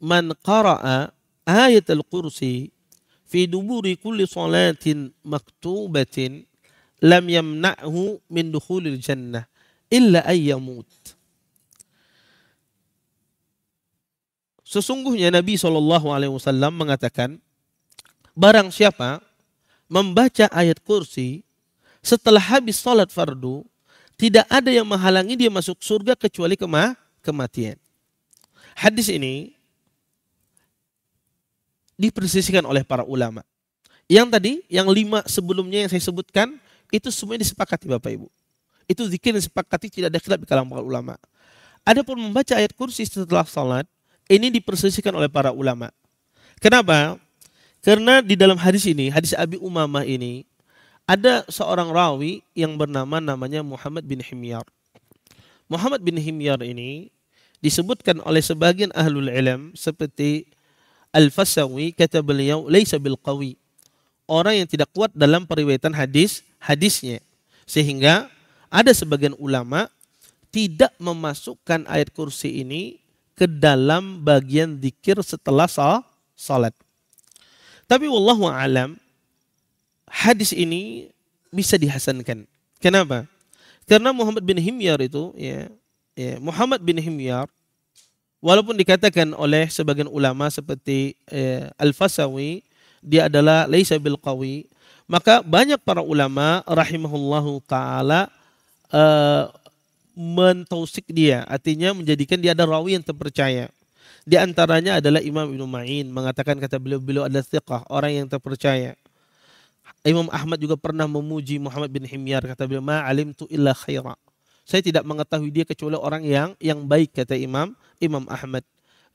man qara'a ayat al-kursi fi duburi kulli salatin maktubatin lam yamna'hu min dukhulil jannah illa ayyamut. Sesungguhnya Nabi SAW mengatakan, barang siapa membaca ayat kursi setelah habis salat fardu, tidak ada yang menghalangi dia masuk surga kecuali kematian. Hadis ini dipersisikan oleh para ulama. Yang tadi, yang 5 sebelumnya yang saya sebutkan, itu semuanya disepakati Bapak Ibu. Itu zikir yang disepakati, tidak ada khilaf di kalangan para ulama. Adapun membaca ayat kursi setelah salat, ini dipersisikan oleh para ulama. Kenapa? Karena di dalam hadis ini, hadis Abi Umamah ini, ada seorang rawi yang namanya Muhammad bin Himyar. Muhammad bin Himyar ini disebutkan oleh sebagian ahlul ilm seperti Al-Fasawi, kata beliau, laisa bil qawi. Orang yang tidak kuat dalam periwayatan hadisnya. Sehingga ada sebagian ulama tidak memasukkan ayat kursi ini ke dalam bagian zikir setelah salat. Tapi wallahu a'lam, hadis ini bisa dihasankan. Kenapa? Karena Muhammad bin Himyar itu, Muhammad bin Himyar, walaupun dikatakan oleh sebagian ulama seperti Al-Fasawi, dia adalah laisa bil qawi, maka banyak para ulama rahimahullahu ta'ala mentausik dia, artinya menjadikan dia ada rawi yang terpercaya. Di antaranya adalah Imam Ibnu Ma'in, mengatakan kata beliau adalah thiqah, orang yang terpercaya. Imam Ahmad juga pernah memuji Muhammad bin Himyar, kata beliau, ma alimtu illa khaira. Saya tidak mengetahui dia kecuali orang yang baik, kata Imam Ahmad.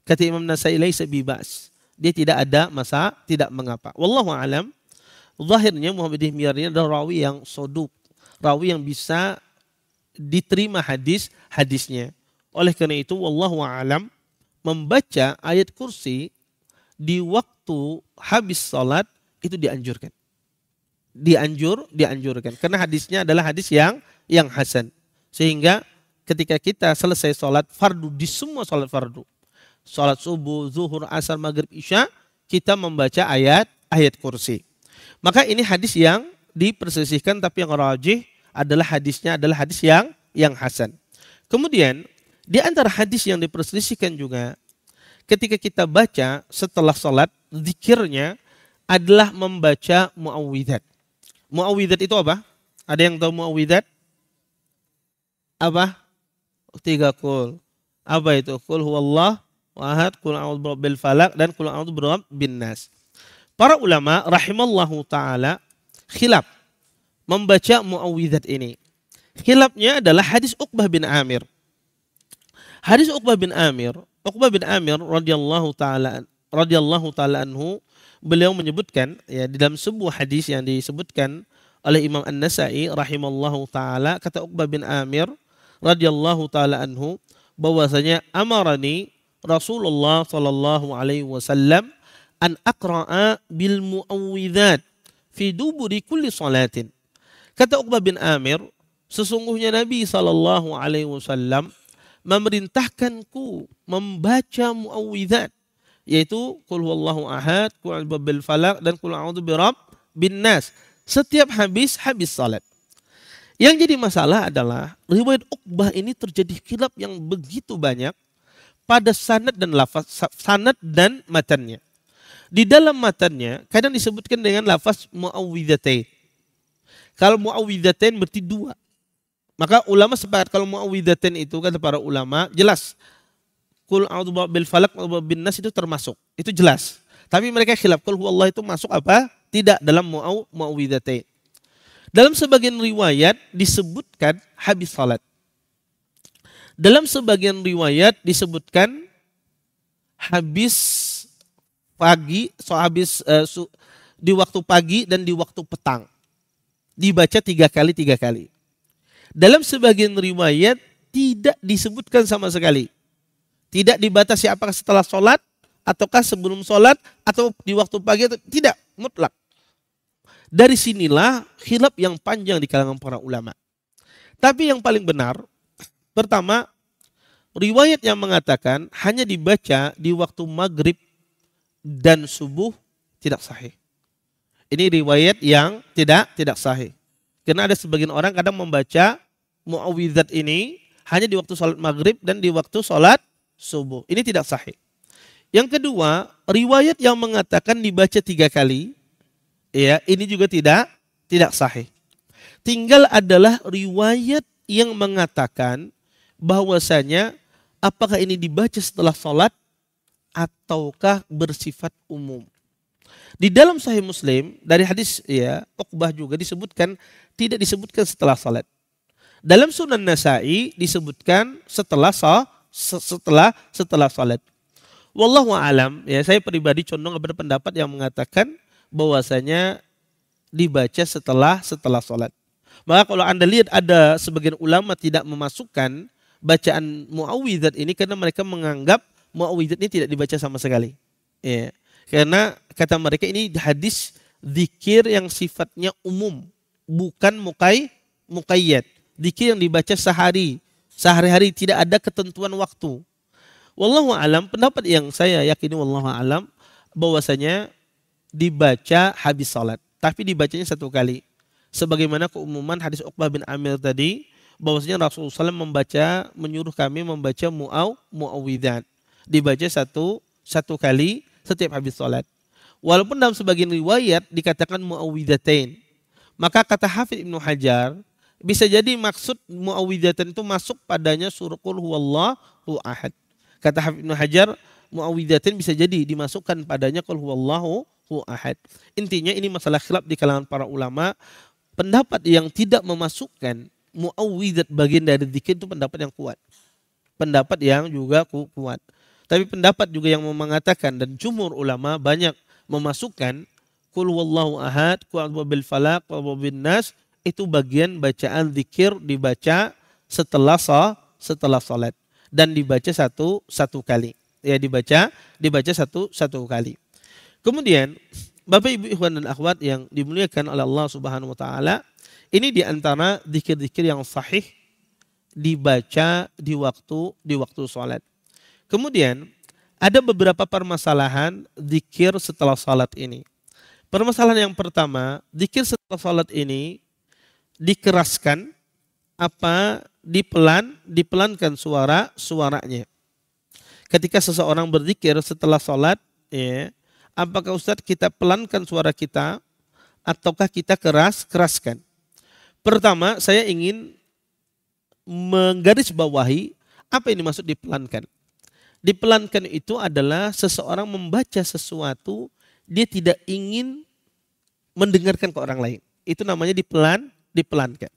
Kata Imam Nasai, laisa bibas. Dia tidak ada masa, tidak mengapa. Wallahu alam, zahirnya Muhammad bin Himyar ini adalah rawi yang soduk, rawi yang bisa diterima hadisnya. Oleh karena itu, wallahu alam, membaca ayat kursi di waktu habis salat itu dianjurkan. Dianjurkan. Karena hadisnya adalah hadis yang hasan. Sehingga ketika kita selesai salat fardu, di semua salat fardu, salat subuh, zuhur, asar, maghrib, isya, kita membaca ayat ayat kursi. Maka ini hadis yang diperselisihkan, tapi yang rajih adalah hadisnya adalah hadis yang hasan. Kemudian di antara hadis yang diperselisihkan juga, ketika kita baca setelah salat, zikirnya adalah membaca muawwidzat. Muawwidzat itu apa? Ada yang tahu muawwidzat? Apa? 3 qul. Apa itu? Qul huwallahu ahad, qul a'udzu birabbil falaq, dan qul a'udzu birabbin nas. Para ulama rahimallahu taala khilaf membaca muawwidzat ini. Khilafnya adalah hadis Uqbah bin Amir. Hadis Uqbah bin Amir radhiyallahu taala anhu, beliau menyebutkan ya di dalam sebuah hadis yang disebutkan oleh Imam An-Nasa'i rahimallahu taala, kata Uqbah bin Amir radhiyallahu taala anhu bahwasanya amarani Rasulullah sallallahu alaihi wasallam an aqra'a bil muawwidzat fi duburi kulli salatin. Kata Uqbah bin Amir, sesungguhnya Nabi sallallahu alaihi wasallam memerintahkanku membaca muawwidzat, yaitu qul huwallahu ahad, qul a'udzu birabbil falaq, dan qul a'udzu birabbin nas, setiap habis salat. Yang jadi masalah adalah riwayat Uqbah ini terjadi khilaf yang begitu banyak pada sanad dan lafaz, sanad dan matannya. Di dalam matannya kadang disebutkan dengan lafaz muawwidzatain. Kalau muawwidzatain berarti 2. Maka ulama sepakat kalau muawwidzatain itu kata para ulama jelas qul a'udzu birabbil falaq wa birabbin nas itu termasuk. Itu jelas. Tapi mereka khilaf qul huwallahu itu masuk apa? Tidak dalam muawwidzatain. Dalam sebagian riwayat disebutkan habis salat. Dalam sebagian riwayat disebutkan habis pagi, di waktu pagi dan di waktu petang. Dibaca 3 kali. Dalam sebagian riwayat tidak disebutkan sama sekali. Tidak dibatasi apakah setelah sholat, ataukah sebelum sholat, atau di waktu pagi, atau tidak, mutlak. Dari sinilah khilaf yang panjang di kalangan para ulama. Tapi yang paling benar, pertama, riwayat yang mengatakan hanya dibaca di waktu maghrib dan subuh tidak sahih. Ini riwayat yang tidak sahih. Karena ada sebagian orang kadang membaca muawwidzat ini hanya di waktu sholat maghrib dan di waktu sholat subuh. Ini tidak sahih. Yang kedua, riwayat yang mengatakan dibaca 3 kali, ya, ini juga tidak sahih. Tinggal adalah riwayat yang mengatakan bahwasanya apakah ini dibaca setelah sholat ataukah bersifat umum. Di dalam Sahih Muslim dari hadis ya Uqbah juga disebutkan tidak disebutkan setelah salat. Dalam Sunan Nasa'i disebutkan setelah salat. Wallahu a'lam, ya saya pribadi condong kepada pendapat yang mengatakan bahwasanya dibaca setelah salat. Maka kalau Anda lihat ada sebagian ulama tidak memasukkan bacaan muawwidzat ini karena mereka menganggap muawwidzat ini tidak dibaca sama sekali. Ya. Karena kata mereka ini hadis zikir yang sifatnya umum, bukan muqayyad. Zikir yang dibaca sehari-hari tidak ada ketentuan waktu. Wallahu alam, pendapat yang saya yakini wallahu alam bahwasanya dibaca habis salat, tapi dibacanya 1 kali. Sebagaimana keumuman hadis Uqbah bin Amir tadi, bahwasanya Rasulullah SAW menyuruh kami membaca muawwidzat. Dibaca satu kali setiap habis salat. Walaupun dalam sebagian riwayat dikatakan muawwidzatain. Maka kata Hafidz Ibnu Hajar, bisa jadi maksud muawwidzatain itu masuk padanya surah qul huwallahu ahad. Kata Hafidz Ibnu Hajar, muawwidzatain bisa jadi dimasukkan padanya qul huwallahu ahad. Intinya ini masalah khilaf di kalangan para ulama. Pendapat yang tidak memasukkan muawwidzat bagian dari zikir itu pendapat yang kuat. Pendapat yang juga kuat. Tapi pendapat juga yang mengatakan dan jumhur ulama banyak memasukkan qul huwallahu ahad, qul a'udzu birabbil falaq, qul a'udzu birabbin nas, itu bagian bacaan zikir dibaca setelah salat dan dibaca satu kali. Ya dibaca satu kali. Kemudian Bapak Ibu ikhwan dan akhwat yang dimuliakan oleh Allah Subhanahu wa taala, ini di antara zikir-zikir yang sahih dibaca di waktu salat. Kemudian ada beberapa permasalahan zikir setelah salat ini. Permasalahan yang pertama, zikir setelah salat ini dikeraskan apa dipelankan suaranya. Ketika seseorang berzikir setelah salat, ya, apakah Ustadz kita pelankan suara kita ataukah kita keraskan? Pertama, saya ingin menggarisbawahi apa ini maksud dipelankan. Dipelankan itu adalah seseorang membaca sesuatu, dia tidak ingin mendengarkan ke orang lain. Itu namanya dipelankan.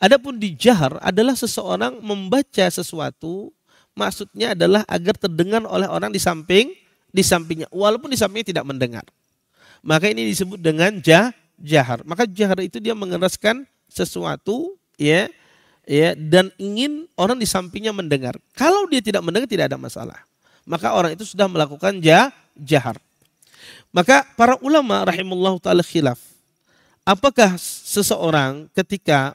Adapun dijahar adalah seseorang membaca sesuatu, maksudnya adalah agar terdengar oleh orang di sampingnya, walaupun di sampingnya tidak mendengar. Maka ini disebut dengan jahar. Maka jahar itu dia mengeraskan sesuatu, ya, dan ingin orang di sampingnya mendengar. Kalau dia tidak mendengar tidak ada masalah. Maka orang itu sudah melakukan jahar. Maka para ulama rahimahullah ta'ala khilaf. Apakah seseorang ketika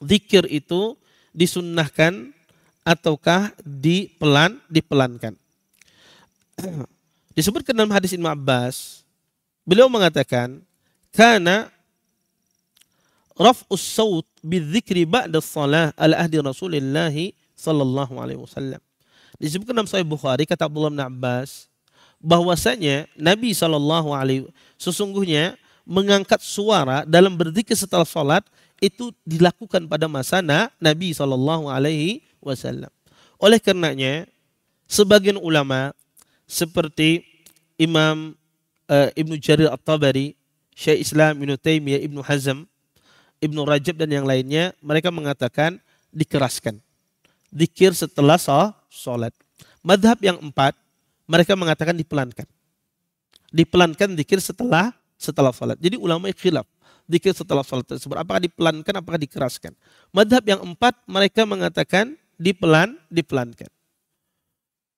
zikir itu disunnahkan ataukah dipelankan? Disebutkan dalam hadis Ibnu Abbas, beliau mengatakan, kana raf'us saut bidzikri ba'da shalah ala ahdi Rasulillah sallallahu alaihi wasallam. Disebutkan dalam Sahih Bukhari, kata Abdullah bin Abbas, bahwasanya Nabi sallallahu alaihi sesungguhnya mengangkat suara dalam berzikir setelah salat itu dilakukan pada masa Nabi sallallahu alaihi wasallam. Oleh karenanya sebagian ulama seperti Imam Ibnu Jarir At-Tabari, Syekh Islam Ibnu Taimiyah, Ibnu Hazm, Ibnu Rajab dan yang lainnya, mereka mengatakan dikeraskan zikir setelah salat. Madhab yang 4, mereka mengatakan dipelankan. Dipelankan zikir setelah salat. Jadi ulama khilaf zikir setelah salat tersebut apakah dipelankan, apakah dikeraskan. Madhab yang 4, mereka mengatakan dipelankan.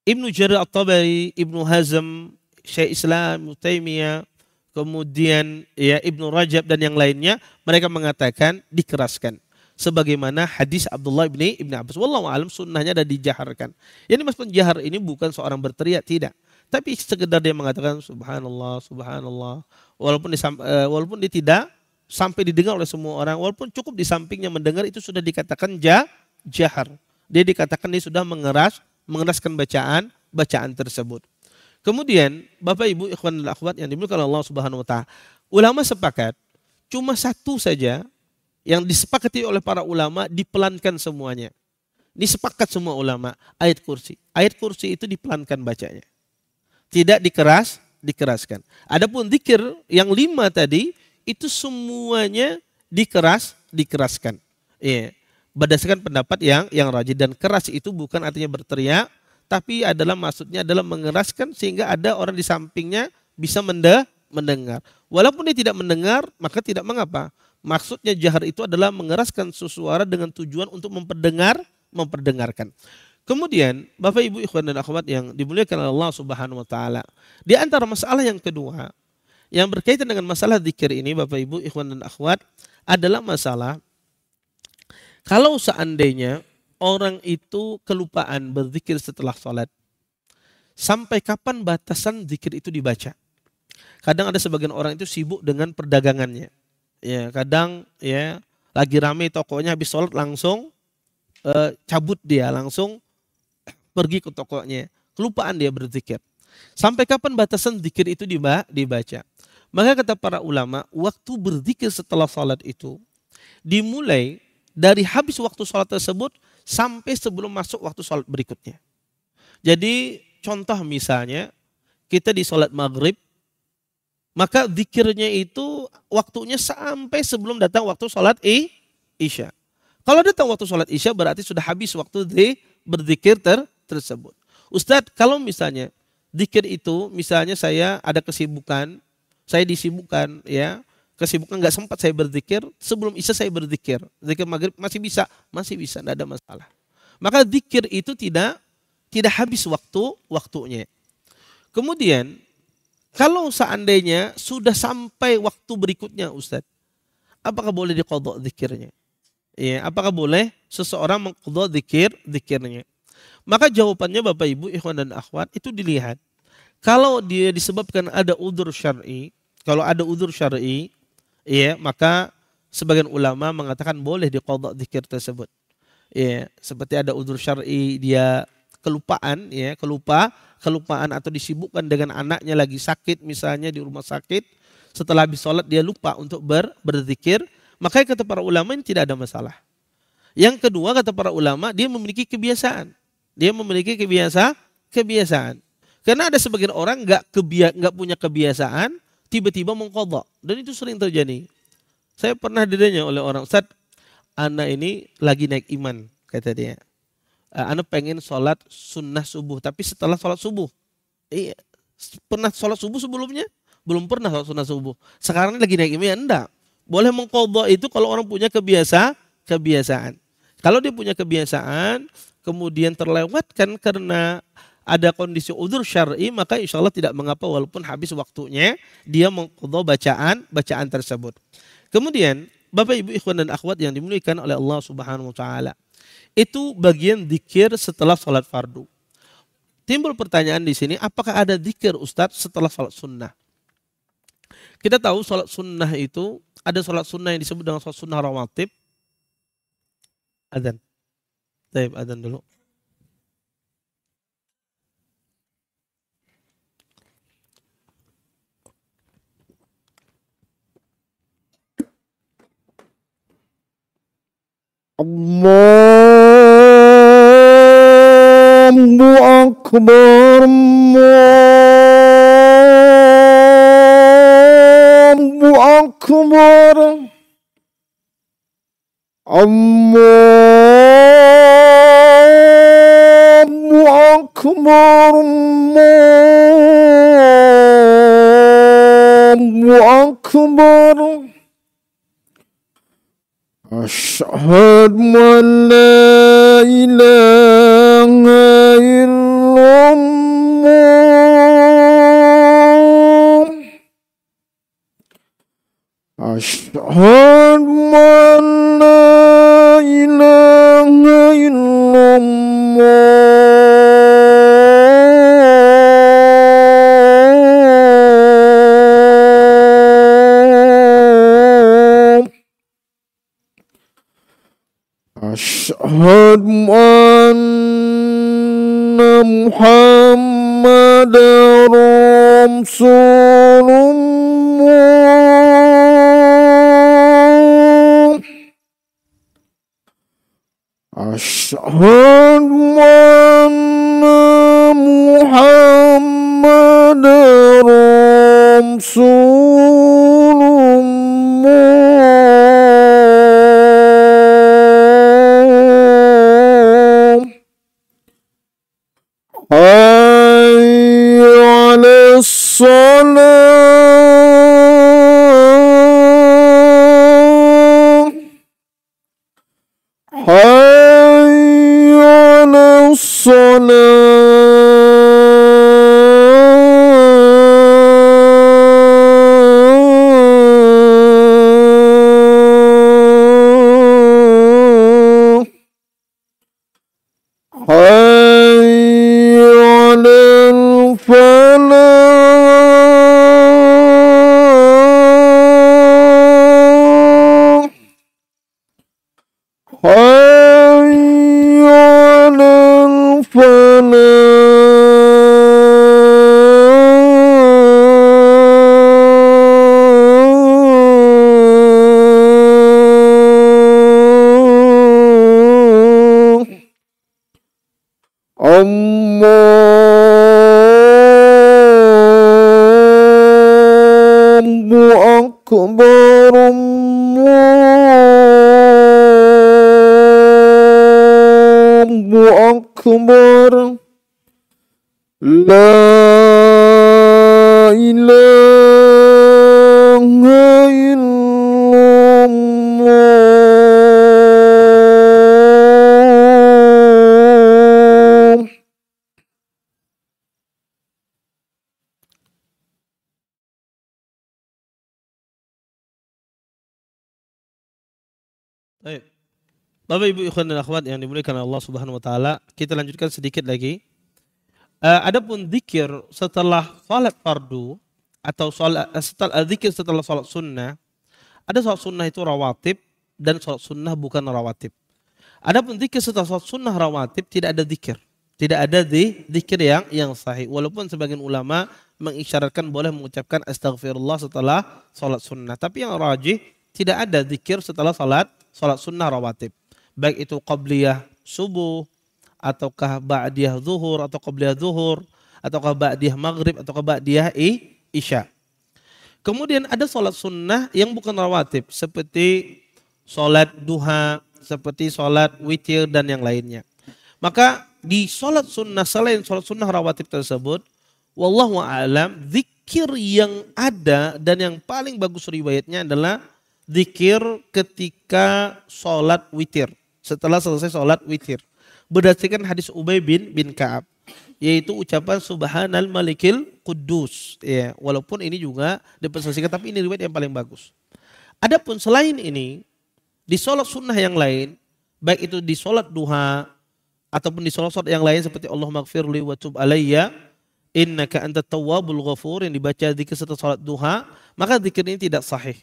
Ibnu Jarir At-Tabari, Ibnu Hazm, Syekh Islam Ibnu Taimiyah, kemudian ya Ibnu Rajab dan yang lainnya, mereka mengatakan dikeraskan. Sebagaimana hadis Abdullah bin Abbas. Wallahu alam, sunnahnya ada dijaharkan. Yang dimaksud jahar ini bukan seorang berteriak, tidak. Tapi sekedar dia mengatakan subhanallah, subhanallah. Walaupun dia tidak sampai didengar oleh semua orang, walaupun cukup di sampingnya mendengar, itu sudah dikatakan jahar. Dia dikatakan dia sudah mengeraskan bacaan tersebut. Kemudian Bapak Ibu ikhwan dan akhwat yang dimuliakan Allah Subhanahu wa taala, ulama sepakat cuma satu saja yang disepakati oleh para ulama dipelankan semuanya. Disepakat semua ulama, ayat kursi. Ayat kursi itu dipelankan bacanya. Tidak dikeraskan. Adapun zikir yang 5 tadi itu semuanya dikeraskan. Iya. Berdasarkan pendapat yang rajih, dan keras itu bukan artinya berteriak, tapi adalah maksudnya adalah mengeraskan sehingga ada orang di sampingnya bisa mendengar. Walaupun dia tidak mendengar, maka tidak mengapa. Maksudnya jahar itu adalah mengeraskan suara dengan tujuan untuk memperdengarkan. Kemudian Bapak Ibu ikhwan dan akhwat yang dimuliakan oleh Allah Subhanahu wa taala, di antara masalah yang kedua yang berkaitan dengan masalah zikir ini Bapak Ibu ikhwan dan akhwat adalah masalah kalau seandainya orang itu kelupaan berzikir setelah salat, sampai kapan batasan zikir itu dibaca? Kadang ada sebagian orang itu sibuk dengan perdagangannya. Ya, kadang ya lagi ramai tokonya, habis sholat langsung cabut dia, langsung pergi ke tokonya. Kelupaan dia berzikir. Sampai kapan batasan zikir itu dibaca? Maka kata para ulama, waktu berzikir setelah sholat itu dimulai dari habis waktu sholat tersebut sampai sebelum masuk waktu sholat berikutnya. Jadi contoh misalnya kita di sholat maghrib, maka zikirnya itu waktunya sampai sebelum datang waktu sholat isya. Kalau datang waktu sholat isya berarti sudah habis waktu berzikir tersebut. Ustadz, kalau misalnya zikir itu, misalnya saya ada kesibukan, saya disibukkan, ya kesibukan nggak sempat saya berzikir, sebelum isya saya berzikir, zikir maghrib masih bisa, tidak ada masalah. Maka zikir itu tidak habis waktunya. Kemudian kalau seandainya sudah sampai waktu berikutnya Ustadz, apakah boleh diqadha zikirnya? Ya, apakah boleh seseorang mengqadha zikirnya? Maka jawabannya Bapak Ibu ikhwan dan akhwat itu dilihat. Kalau dia disebabkan ada udzur syar'i, Kalau ada udzur syar'i, ya, maka sebagian ulama mengatakan boleh diqadha zikir tersebut. Ya, seperti ada udzur syar'i dia kelupaan, ya, kelupaan atau disibukkan dengan anaknya lagi sakit misalnya di rumah sakit, setelah habis sholat dia lupa untuk berzikir, maka kata para ulama ini tidak ada masalah. Yang kedua kata para ulama dia memiliki kebiasaan. Dia memiliki kebiasaan. Karena ada sebagian orang nggak punya kebiasaan tiba-tiba mengqadha, dan itu sering terjadi. Saya pernah ditanya oleh orang, Ustaz, anak ini lagi naik iman, kata dia. Anak pengen sholat sunnah subuh, tapi setelah sholat subuh. Iya, pernah sholat subuh sebelumnya? Belum pernah sholat sunnah subuh. Sekarang lagi naik iman, enggak. Boleh mengqadha itu kalau orang punya kebiasaan. Kalau dia punya kebiasaan, kemudian terlewatkan karena ada kondisi udzur syar'i, maka insya Allah tidak mengapa walaupun habis waktunya dia mengqadha bacaan tersebut. Kemudian Bapak Ibu ikhwan dan akhwat yang dimuliakan oleh Allah Subhanahu wa taala, itu bagian zikir setelah salat fardu. Timbul pertanyaan di sini, apakah ada zikir Ustadz setelah salat sunnah? Kita tahu salat sunnah itu ada salat sunnah yang disebut dengan salat sunnah rawatib. Adzan. Baik, adzan dulu. Allahu Akbar, Allahu Akbar, Allahu Akbar, Allahu Akbar. Asyhadu an la ilaha illallah. Asyhadu an la ilaha illallah. Asyhadu anna Muhammadar Rasulullah. Asyhadu anna Muhammadar Rasulullah. Hayya 'alas shalah. Hayya 'alas shalah. Hayya 'alal falah. Hayya 'alal falah. Allahu Akbar, Allahu Akbar. La ilaha illallah. Baik. Bapak Ibu ikhwan dan akhwat yang dimuliakan Allah Subhanahu wa taala, kita lanjutkan sedikit lagi. Adapun zikir setelah salat fardu, atau setelah zikir setelah sholat sunnah, ada sholat sunnah itu rawatib dan sholat sunnah bukan rawatib. Adapun zikir setelah sholat sunnah rawatib tidak ada zikir. Tidak ada zikir yang sahih. Walaupun sebagian ulama mengisyaratkan boleh mengucapkan astagfirullah setelah sholat sunnah. Tapi yang rajih tidak ada zikir setelah sholat sunnah rawatib. Baik itu qabliyah subuh, ataukah ba'diyah zuhur, atau qabliyah zuhur, ataukah ba'diyah maghrib, ataukah ba'diyah isya. Kemudian ada sholat sunnah yang bukan rawatib. Seperti sholat duha, seperti sholat witir dan yang lainnya. Maka di sholat sunnah selain sholat sunnah rawatib tersebut, wallahu a'lam, zikir yang ada dan yang paling bagus riwayatnya adalah zikir ketika sholat witir. Setelah selesai sholat witir. Berdasarkan hadis Ubay bin Ka'ab. Yaitu ucapan subhanal malikil kudus. Ya, walaupun ini juga diperselisihkan, tapi ini riwayat yang paling bagus. Adapun selain ini, di sholat sunnah yang lain, baik itu di sholat duha, ataupun di sholat yang lain seperti Allahumma gfirli wa tub alayya innaka antat tawwabul ghafur, yang dibaca zikir setelah sholat duha, maka zikir ini tidak sahih.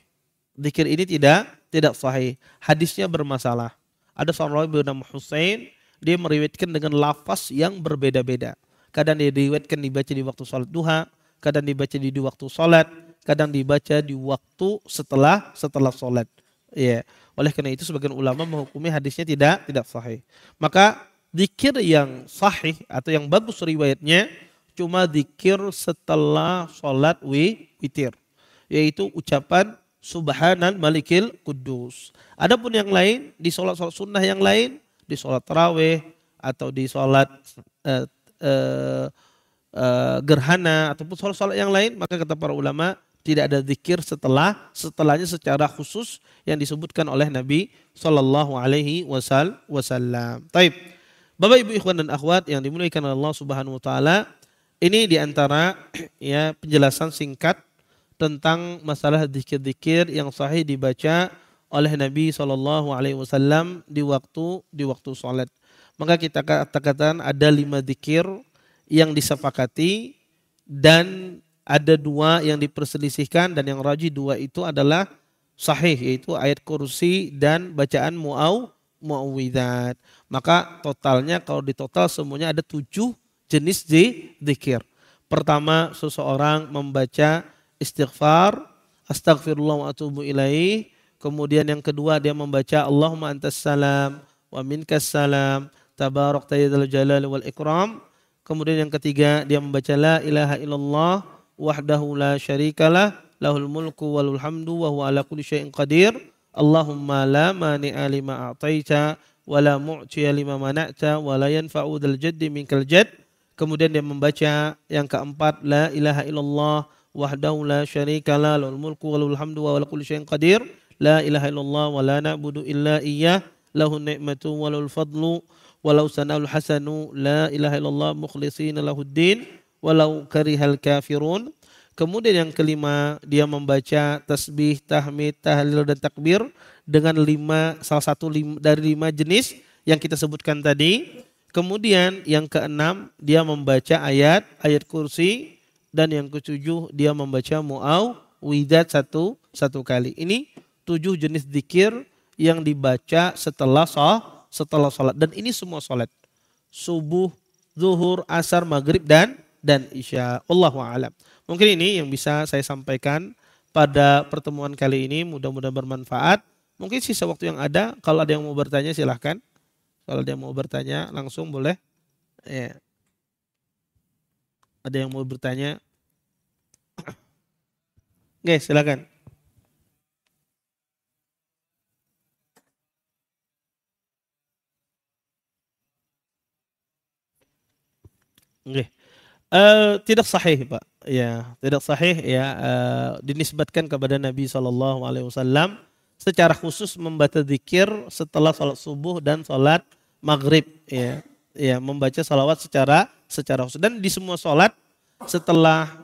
Zikir ini tidak sahih. Hadisnya bermasalah. Ada seorang rawi bernama Husain, dia meriwayatkan dengan lafaz yang berbeda-beda. Kadang dia diriwayatkan dibaca di waktu sholat duha, kadang dibaca di waktu sholat, kadang dibaca di waktu setelah sholat. Ya. Oleh karena itu sebagian ulama menghukumi hadisnya tidak sahih. Maka zikir yang sahih atau yang bagus riwayatnya cuma zikir setelah sholat witir, yaitu ucapan subhanal malikil kudus. Adapun yang lain di sholat sunnah yang lain, di sholat tarawih atau di sholat gerhana ataupun sholat yang lain, maka kata para ulama tidak ada zikir setelahnya secara khusus yang disebutkan oleh Nabi Shallallahu Alaihi Wasallam. Taib. Bapak Ibu ikhwan dan akhwat yang dimuliakan oleh Allah Subhanahu Wa Taala, ini diantara ya penjelasan singkat tentang masalah zikir-zikir yang sahih dibaca oleh Nabi Shallallahu Alaihi Wasallam di waktu sholat. Maka kita katakan ada 5 zikir yang disepakati dan ada 2 yang diperselisihkan, dan yang rajih 2 itu adalah sahih, yaitu ayat kursi dan bacaan mu'awwidzat. Maka totalnya kalau ditotal semuanya ada 7 jenis zikir. Pertama, seseorang membaca istighfar, astaghfirullah wa atubu ilaih. Kemudian yang kedua dia membaca Allahumma antas salam wa minkas salam tabarakta ya dzal jalali wal ikram. Kemudian yang ketiga dia membaca la ilaha illallah wahdahu la syarikalah lahul mulku walul hamdu wa huwa ala kulli syai'in qadir. Allahumma la mani'a lima a'taita wa la mu'tiya lima mana'ta wa la yanfa'u dzal jaddi minkal jadd. Kemudian dia membaca yang keempat la ilaha illallah wahdahu la syarikalah lahul mulku walul hamdu wa ala kulli syai'in qadir. La ilaha illallah wa la na'budu illa iyyah lahun ni'matu walul fadlu walau sana'ul hasanu la ilaha illallah mukhlishina lahuddin walau karihal kafirun. Kemudian yang kelima dia membaca tasbih, tahmid, tahlil dan takbir dengan salah satu dari 5 jenis yang kita sebutkan tadi. Kemudian yang keenam dia membaca ayat kursi, dan yang ketujuh dia membaca mu'awwidzat satu kali. Ini 7 jenis zikir yang dibaca setelah salat, dan ini semua salat subuh, zuhur, asar, maghrib dan isya. Wallahu a'lam. Mungkin ini yang bisa saya sampaikan pada pertemuan kali ini, mudah-mudahan bermanfaat. Mungkin sisa waktu yang ada, kalau ada yang mau bertanya silahkan. Kalau ada yang mau bertanya langsung boleh. Ya. Ada yang mau bertanya? Oke, silakan. Oke. Tidak sahih, Pak. Ya, tidak sahih ya, dinisbatkan kepada Nabi SAW secara khusus membaca zikir setelah sholat subuh dan sholat maghrib, ya membaca salawat secara khusus. Dan di semua sholat setelah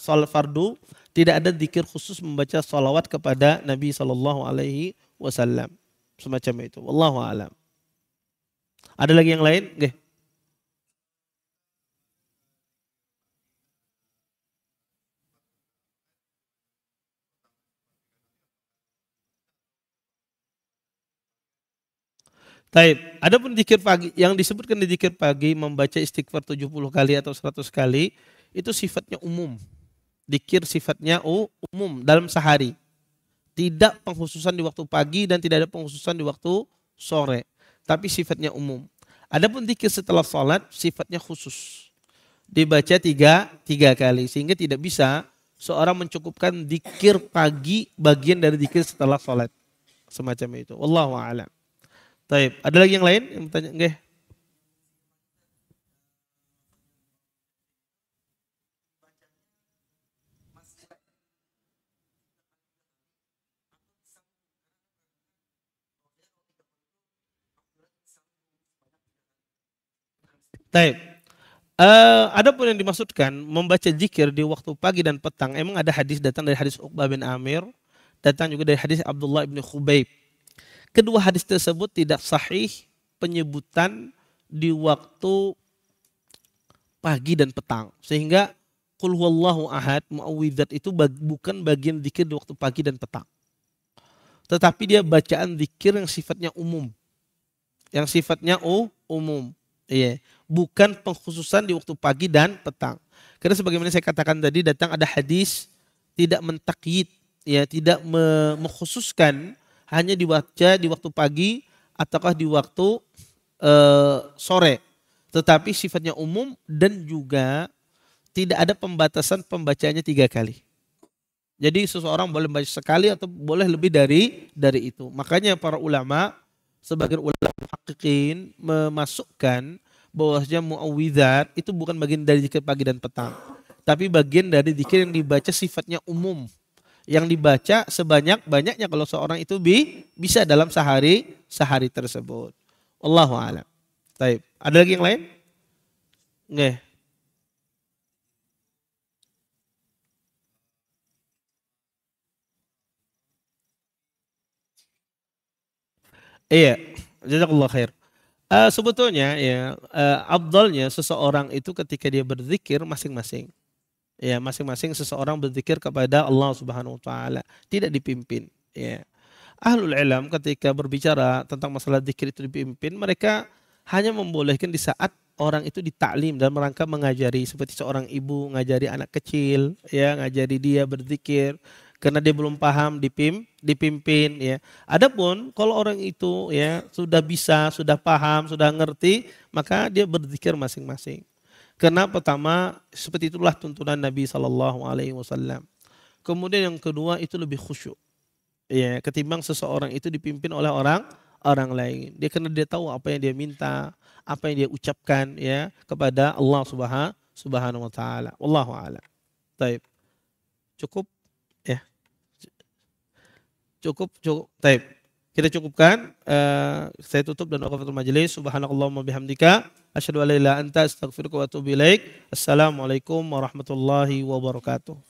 sholat fardu tidak ada zikir khusus membaca salawat kepada Nabi SAW, semacam itu. Wallahu a'lam. Ada lagi yang lain? Oke. Taib. Adapun zikir pagi yang disebutkan di zikir pagi membaca istighfar 70 kali atau 100 kali itu sifatnya umum. Zikir sifatnya umum dalam sehari. Tidak pengkhususan di waktu pagi dan tidak ada pengkhususan di waktu sore. Tapi sifatnya umum. Adapun zikir setelah salat sifatnya khusus. Dibaca tiga kali sehingga tidak bisa seorang mencukupkan zikir pagi bagian dari zikir setelah salat. Semacam itu. Wallahu a'lam. Taib. Ada lagi yang lain yang bertanya? Nggih. Taib. Adapun yang dimaksudkan membaca zikir di waktu pagi dan petang, emang ada hadis datang dari hadis Uqbah bin Amir, datang juga dari hadis Abdullah bin Khubaib. Kedua hadis tersebut tidak sahih penyebutan di waktu pagi dan petang. Sehingga qul huwallahu ahad, muawwidzat itu bukan bagian zikir di waktu pagi dan petang. Tetapi dia bacaan zikir yang sifatnya umum. Yang sifatnya umum. Iya, bukan pengkhususan di waktu pagi dan petang. Karena sebagaimana saya katakan tadi datang ada hadis tidak mentakyid, ya, tidak mengkhususkan hanya dibaca di waktu pagi ataukah di waktu sore. Tetapi sifatnya umum dan juga tidak ada pembatasan pembacanya 3 kali. Jadi seseorang boleh membaca sekali atau boleh lebih dari itu. Makanya para ulama, sebagian ulama muhaqqiqin memasukkan bahwasanya muawwidzat itu bukan bagian dari zikir pagi dan petang, tapi bagian dari zikir yang dibaca sifatnya umum, yang dibaca sebanyak-banyaknya kalau seorang itu bisa dalam sehari tersebut. Wallahu a'lam. Baik. Ada lagi yang lain? Nggih. Iya, jazakallah khair. Sebetulnya ya afdalnya seseorang itu ketika dia berzikir masing-masing. Ya, masing-masing seseorang berzikir kepada Allah Subhanahu wa taala, tidak dipimpin, ya. Ahlul ilm ketika berbicara tentang masalah zikir itu dipimpin, mereka hanya membolehkan di saat orang itu ditaklim dalam rangka mengajari, seperti seorang ibu ngajari anak kecil, ya, ngajari dia berzikir karena dia belum paham dipimpin, ya. Adapun kalau orang itu ya sudah bisa, sudah paham, sudah ngerti, maka dia berzikir masing-masing. Karena pertama seperti itulah tuntunan Nabi Shallallahu Alaihi Wasallam. Kemudian yang kedua itu lebih khusyuk, ya, ketimbang seseorang itu dipimpin oleh orang lain. Dia karena dia tahu apa yang dia minta, apa yang dia ucapkan, ya, kepada Allah Subhanahu Wa Taala. Wallahu a'lam. Taib. Cukup, ya. Cukup. Taib. Kita cukupkan. Saya tutup dan waqafatul majelis. Subhanakallahumma bihamdika asyhadu an la ilaha illa anta astaghfiruka wa atubu ilaik. Assalamualaikum warahmatullahi wabarakatuh.